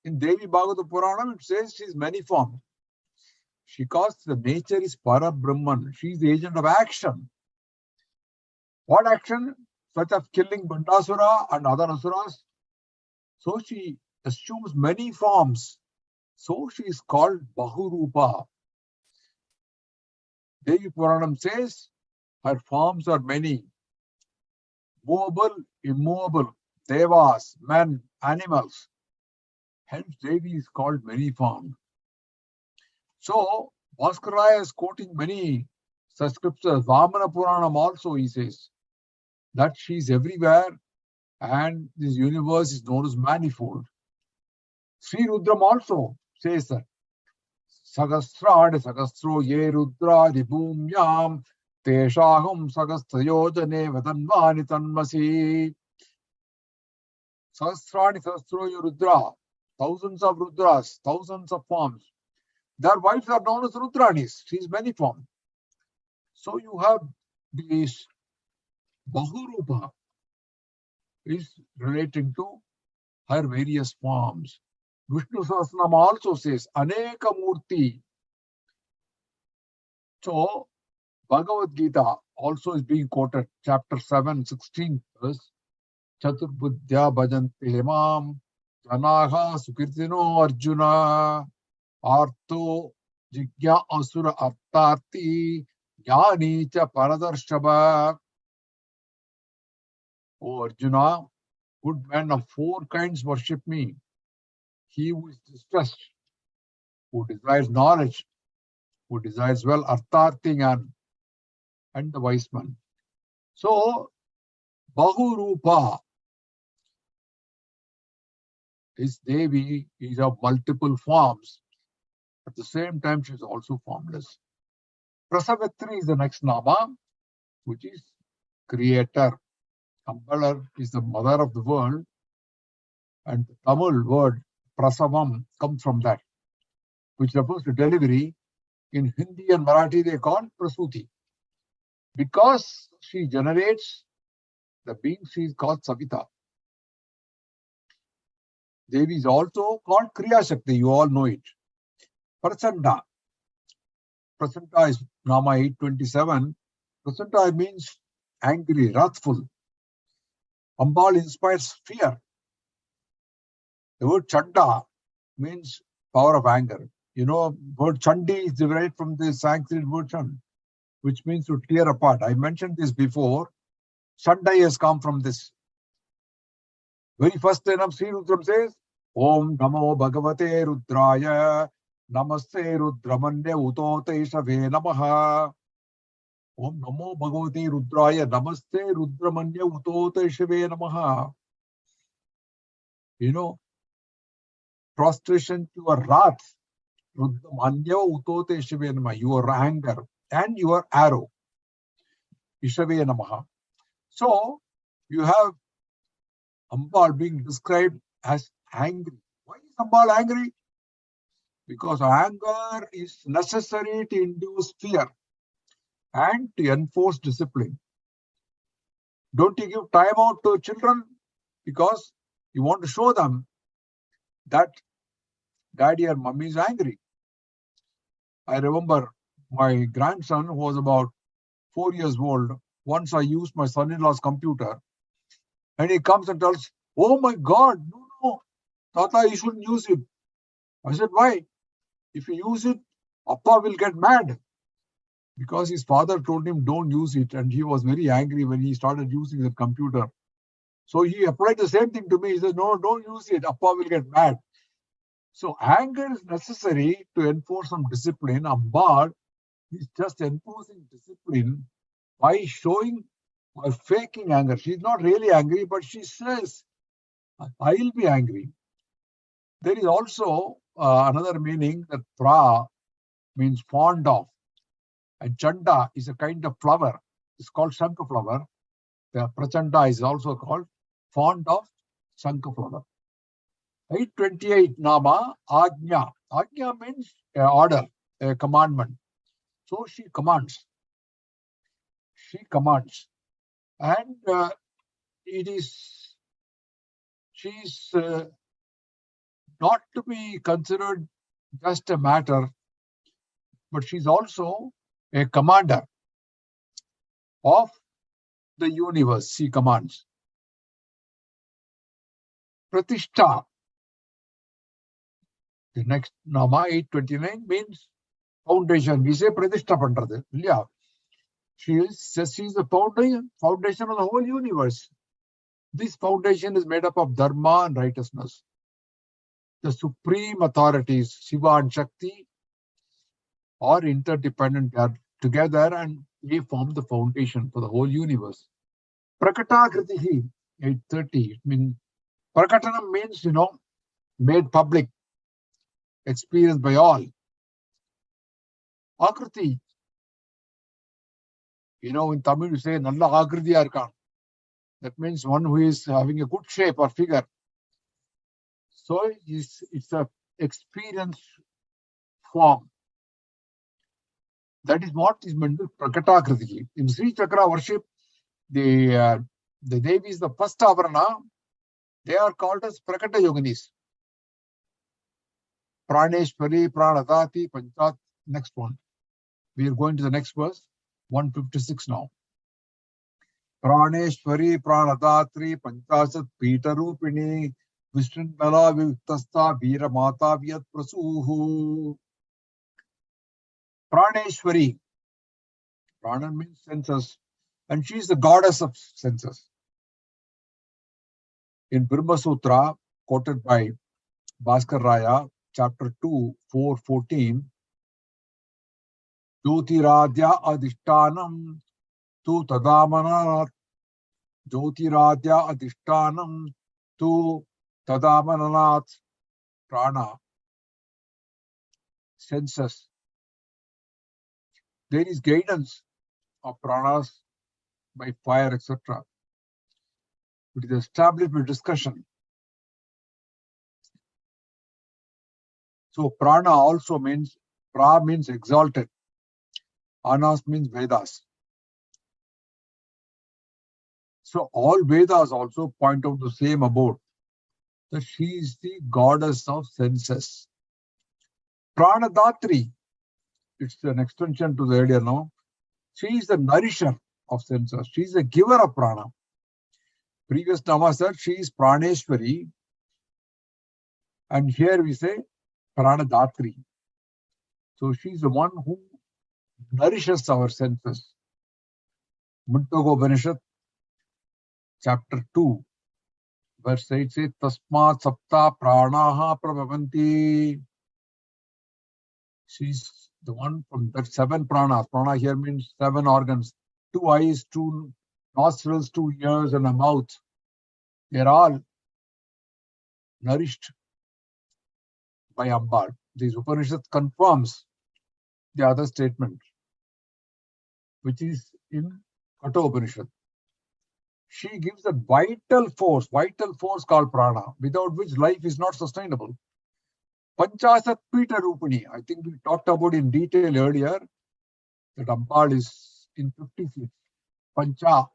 In Devi Bhagavata Puranam, it says she is many form. Because the nature is Para Brahman. She is the agent of action. What action? Such as killing Bandasura and other asuras. So she assumes many forms. So she is called Bahurupa. Devi Puranam says her forms are many. Movable, immovable, devas, men, animals. Hence Devi is called many forms. So Bhaskaraya is quoting many such scriptures. Vamana Puranam also, he says that she is everywhere and this universe is known as manifold. Sri Rudram also says that Sahasrani Sahasro Ye Rudra Ribhumyam Teshaham Sahasrayojane Vatanvani Tanmasi. Sahasrani Sahasro Ye Rudra, thousands of Rudras, thousands of forms. Their wives are known as Rudranis. She is many forms. So you have these Bahurupa is relating to her various forms. Vishnu Sahasranam also says Aneka Murti. So Bhagavad Gita also is being quoted, chapter 7, 16 verse. Chaturbuddhya bhajante mam janaha sukirtino arjuna artho jigya asura artati jnani cha paradarshava. O Arjuna, good men of four kinds worship me. He who is distressed, who desires knowledge, who desires well, artharthi jnana, and the wise man. So, Bahurupa is Devi, is of multiple forms. At the same time, she is also formless. Prasavitri is the next nama. which is creator. Ambalar is the mother of the world, and the Tamil word prasavam comes from that, which refers to delivery. In Hindi and Marathi, they call prasuti. Because she generates the being, she is called Savita. Devi is also called Kriya Shakti, you all know it. Prachanda. Prachanda is Nama 827. Prachanda means angry, wrathful. Ambal inspires fear. The word Chanda means power of anger. You know, word Chandi is derived from the Sanskrit word Chand, which means to tear apart. I mentioned this before. Chandai has come from this. Very first line of Sri Rudram says, Om Namo Bhagavate Rudraya Namaste Rudramanya Utoteshave Namaha. Om Namo Bhagavate Rudraya Namaste Rudramanya Utoteshave Namaha. You know, prostration to your wrath, Rudramanya Utoteshave Namaha, your anger and your arrow. Ishave Namaha. So, you have Ambal being described as angry. Why is Ambal angry? Because anger is necessary to induce fear and to enforce discipline. Don't you give time out to children because you want to show them that daddy or mummy is angry. I remember my grandson, who was about 4 years old, once I used my son-in-law's computer, and he comes and tells, oh my God, no, Tata, you shouldn't use it. I said, why? If you use it, Appa will get mad. Because his father told him, don't use it. And he was very angry when he started using the computer. So he applied the same thing to me. He said, no, don't use it. Appa will get mad. So anger is necessary to enforce some discipline. Ambal is just enforcing discipline by faking anger. She's not really angry, but she says, I'll be angry. There is also another meaning that pra means fond of. And chanda is a kind of flower. It's called shankha flower. The prachanda is also called fond of shankha flower. 828 Nama Ajna. Ajna means order, a commandment. So she commands. She commands. And she's not to be considered just a matter, but she's also a commander of the universe. She commands. Pratishtha. The next Nama 829 means foundation. We say Pratishtha Pandrathu. Yeah. She's the foundation of the whole universe. This foundation is made up of dharma and righteousness. The supreme authorities, Shiva and Shakti, are interdependent. They are together and they form the foundation for the whole universe. Prakata Kritihi, 830. Prakatanam means, made public, experienced by all. Akriti, in Tamil you say, Nalla Akriti Arkan. That means one who is having a good shape or figure. So it's a experience form. That is what is meant by Prakata Kriti. In Sri Chakra worship, the Devi is the first Avarana. They are called as Prakata Yoginis. Praneshwari, Pranadati, Panchat. Next one. We are going to the next verse, 156 now. Praneshwari, Pranadatri, Panchasat, Peterupini, Vishnundala, Viviktasta, Veera Mata, Vyat Prasuhu. Praneshwari. Prana means senses, and she is the goddess of senses. In Brahma Sutra, quoted by Bhaskar Raya, chapter 2, 4:14, Jyotiradya Adhishtanam tu Tadamananat. Jyotiradya Adhishtanam tu Tadamananat. Prana, senses. There is guidance of pranas by fire, etc. It is established by discussion. So prana also means, pra means exalted, anas means Vedas. So all Vedas also point out the same about that she is the goddess of senses. Pranadatri, it's an extension to the earlier now. She is the nourisher of senses. She is the giver of prana. Previous Nama said she is Praneshwari. And here we say Pranadatri. So she is the one who nourishes our senses. Mundago Upanishad, chapter 2, verse 8 says, Tasmat Sapta Pranaha Prabhavanti. She's the one from that 7 pranas. Prana here means 7 organs. 2 eyes, 2 nostrils, 2 ears, and a mouth. They're all nourished by Ambal. This Upanishad confirms the other statement, which is in Kata Upanishad. She gives a vital force called prana, without which life is not sustainable. Panchasat Pita Rupini, I think we talked about in detail earlier, that Ambal is in 50 feet. Pancha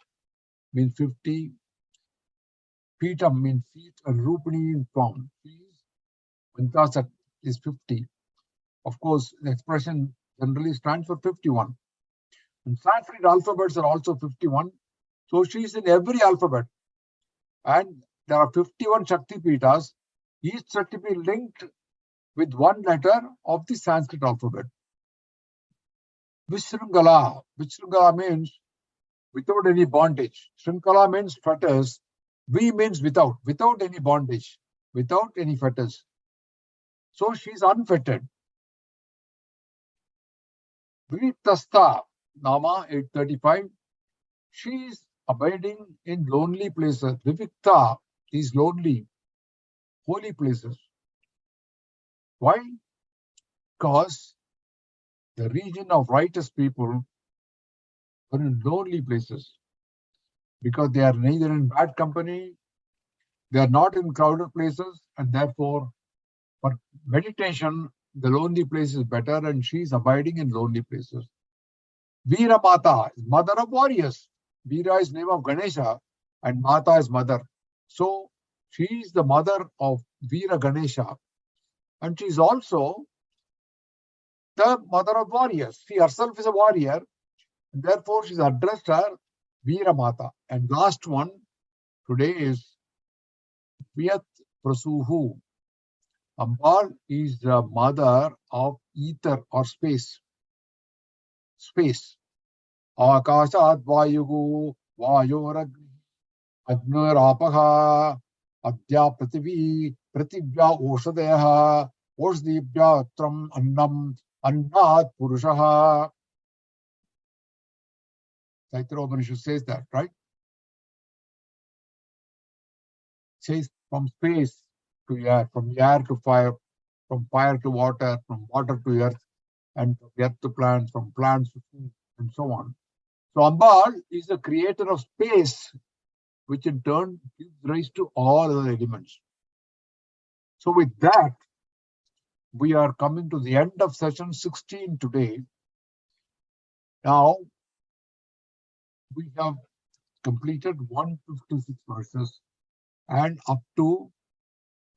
means 50, Pita means feet, and Rupini in form. Panchasat is 50. Of course, the expression generally stands for 51. And Sanskrit alphabets are also 51. So she is in every alphabet. And there are 51 Shakti Pitas, each Shakti Pita linked with one letter of the Sanskrit alphabet. Vishrungala. Vishrungala means without any bondage. Shrinkala means fetters. V means without any bondage, without any fetters. So she is unfettered. Vivitasta, Nama 835. She is abiding in lonely places. Vivikta is lonely, holy places. Why? Because the region of righteous people are in lonely places. Because they are neither in bad company, they are not in crowded places, and therefore, for meditation, the lonely place is better, and she is abiding in lonely places. Veera Mata is mother of warriors. Veera is name of Ganesha, and Mata is mother. So she is the mother of Veera Ganesha, and she is also the mother of warriors. She herself is a warrior, and therefore she is addressed her Veera Mata. And last one today is Vyat Prasuhu. Ambal is the mother of ether or space. Space. Akashat Vayugu Vayoragni Agnarapaha Adya Prativi Prativya Oshadeha Oshdibya Tram Annam Annat Purushaha. Taitra Upanishad says that, right? Says from space to air, from air to fire, from fire to water, from water to earth, and from earth to plants, from plants to food, and so on. So Ambal is the creator of space, which in turn gives rise to all other elements. So with that, we are coming to the end of session 16 today. Now, we have completed 156 verses and up to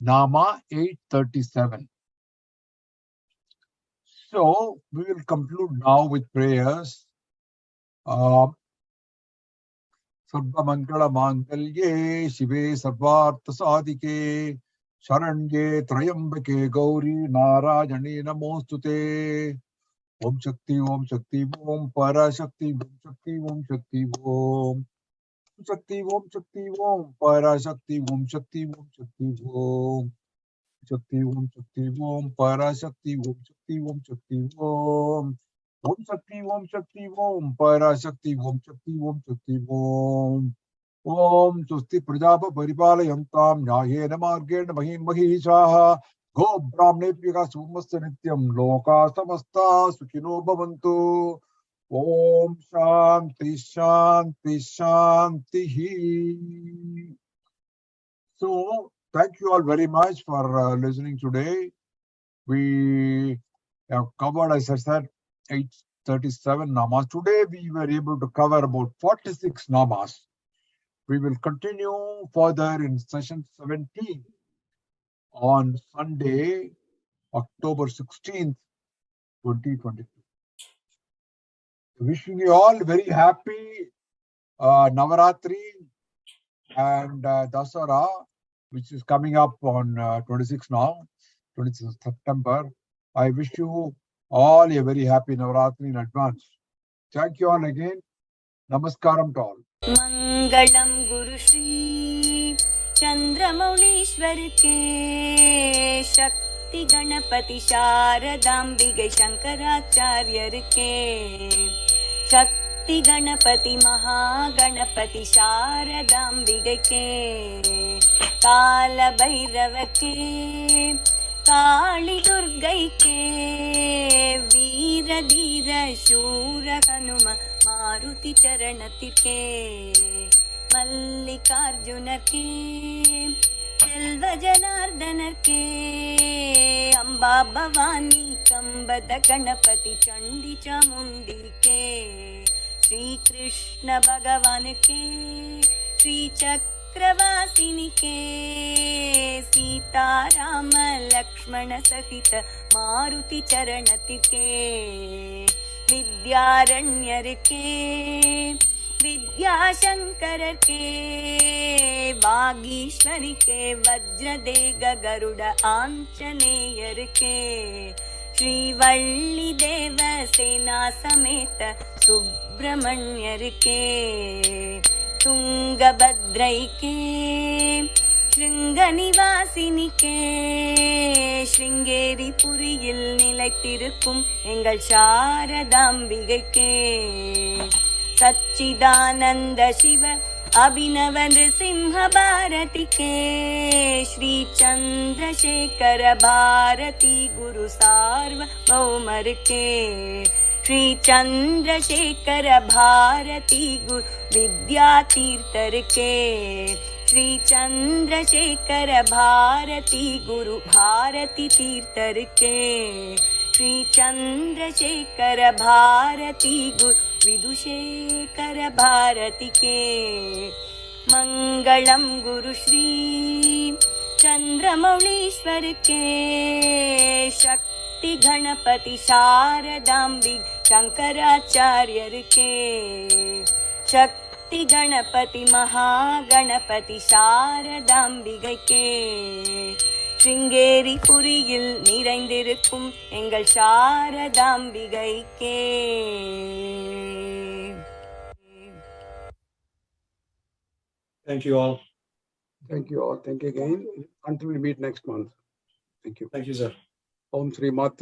Nama 837. So we will conclude now with prayers. Sarvamangala Mangalye Shive Sarvartha Sadike Sharanye Trayambake Gauri Narayani Namostute. Om Shakti Om Shakti Om Parashakti Om Shakti Om Shakti Om Shakti Om Shakti Om Parashakti Om Shakti Om Shakti Om Shakti Om Shakti Om Parashakti Om Shakti Om Shakti Om Om Shakti Om Shakti Om Parashakti Om Shakti Om Shakti Om Om Susti Prajapa Paripalayantam Nyayena Margena Mahim Mahishaha Go Brahmnepyaka Sumasta Nityam Loka Samasta Sukhino Bhavantu. Om Shanti Shanti Shanti. So, thank you all very much for listening today. We have covered, as I said, 837 namas. Today we were able to cover about 46 namas. We will continue further in session 17 on Sunday, October 16th, 2022. Wishing you all very happy Navaratri and Dasara, which is coming up on 26 now, 26 September. I wish you all a very happy Navaratri in advance. Thank you all again. Namaskaram to all. Mangalam Guru Shri Chandramaulishwar ke Shakti Ganapati Sharadambigai Shankaracharya ke Shakti Ganapati Mahaganapati Sharadambigai ke Kala Bhairava ke Kali Durgai ke Veera Dheera Shura Hanuma Maruti Charanatirke Mallikarjunarke Selva Janardanarke Amba Bhavani Kambada Ganapati Chandi Chamundike Shri Krishna Bhagavanke Shri Chakravasinike Sita Rama Lakshmana Sahita Maruti Charanatirke विद्यारण्यर के विद्याशंकर के वागीश्वर के वज्रदेग गरुड़ आंजनेयर के श्रीवल्ली देव सेना समेत सुब्रमण्यर के तुंगभद्रै के ஸ்ருங்கநிவாசினிக்கே ஸ்ருங்கேரி புரியில் நிலைத்திருக்கும் எங்கள் சாரதாம்பிகைக்கே சச்சிதானந்த சிவ அபிநவ நிருசிம்ஹ பாரதிக்கே ஸ்ரீ சந்திரசேகர பாரதி குரு சார்வபௌமருக்கே ஸ்ரீ சந்திரசேகர பாரதி குரு வித்யாதீர்த்தருக்கே श्री चंद्रशेखर भारती गुरु भारती तीर्थर के श्री चंद्रशेखर भारती गुरु विदुशेखर भारती के मंगलम गुरु श्री चंद्रमौलीश्वर के शक्ति गणपति शारदाम्बिक शंकराचार्य के शक्ति गणपति महागणपति शारदाம்பிகை கே ஸ்ருங்கேரி புரியில் நிறைந்திருக்கும் எங்கள் Saradambika K. Thank you all. Thank you all. Thank you again. Until we meet next month. Thank you. Thank you, sir. Om Shri Matre.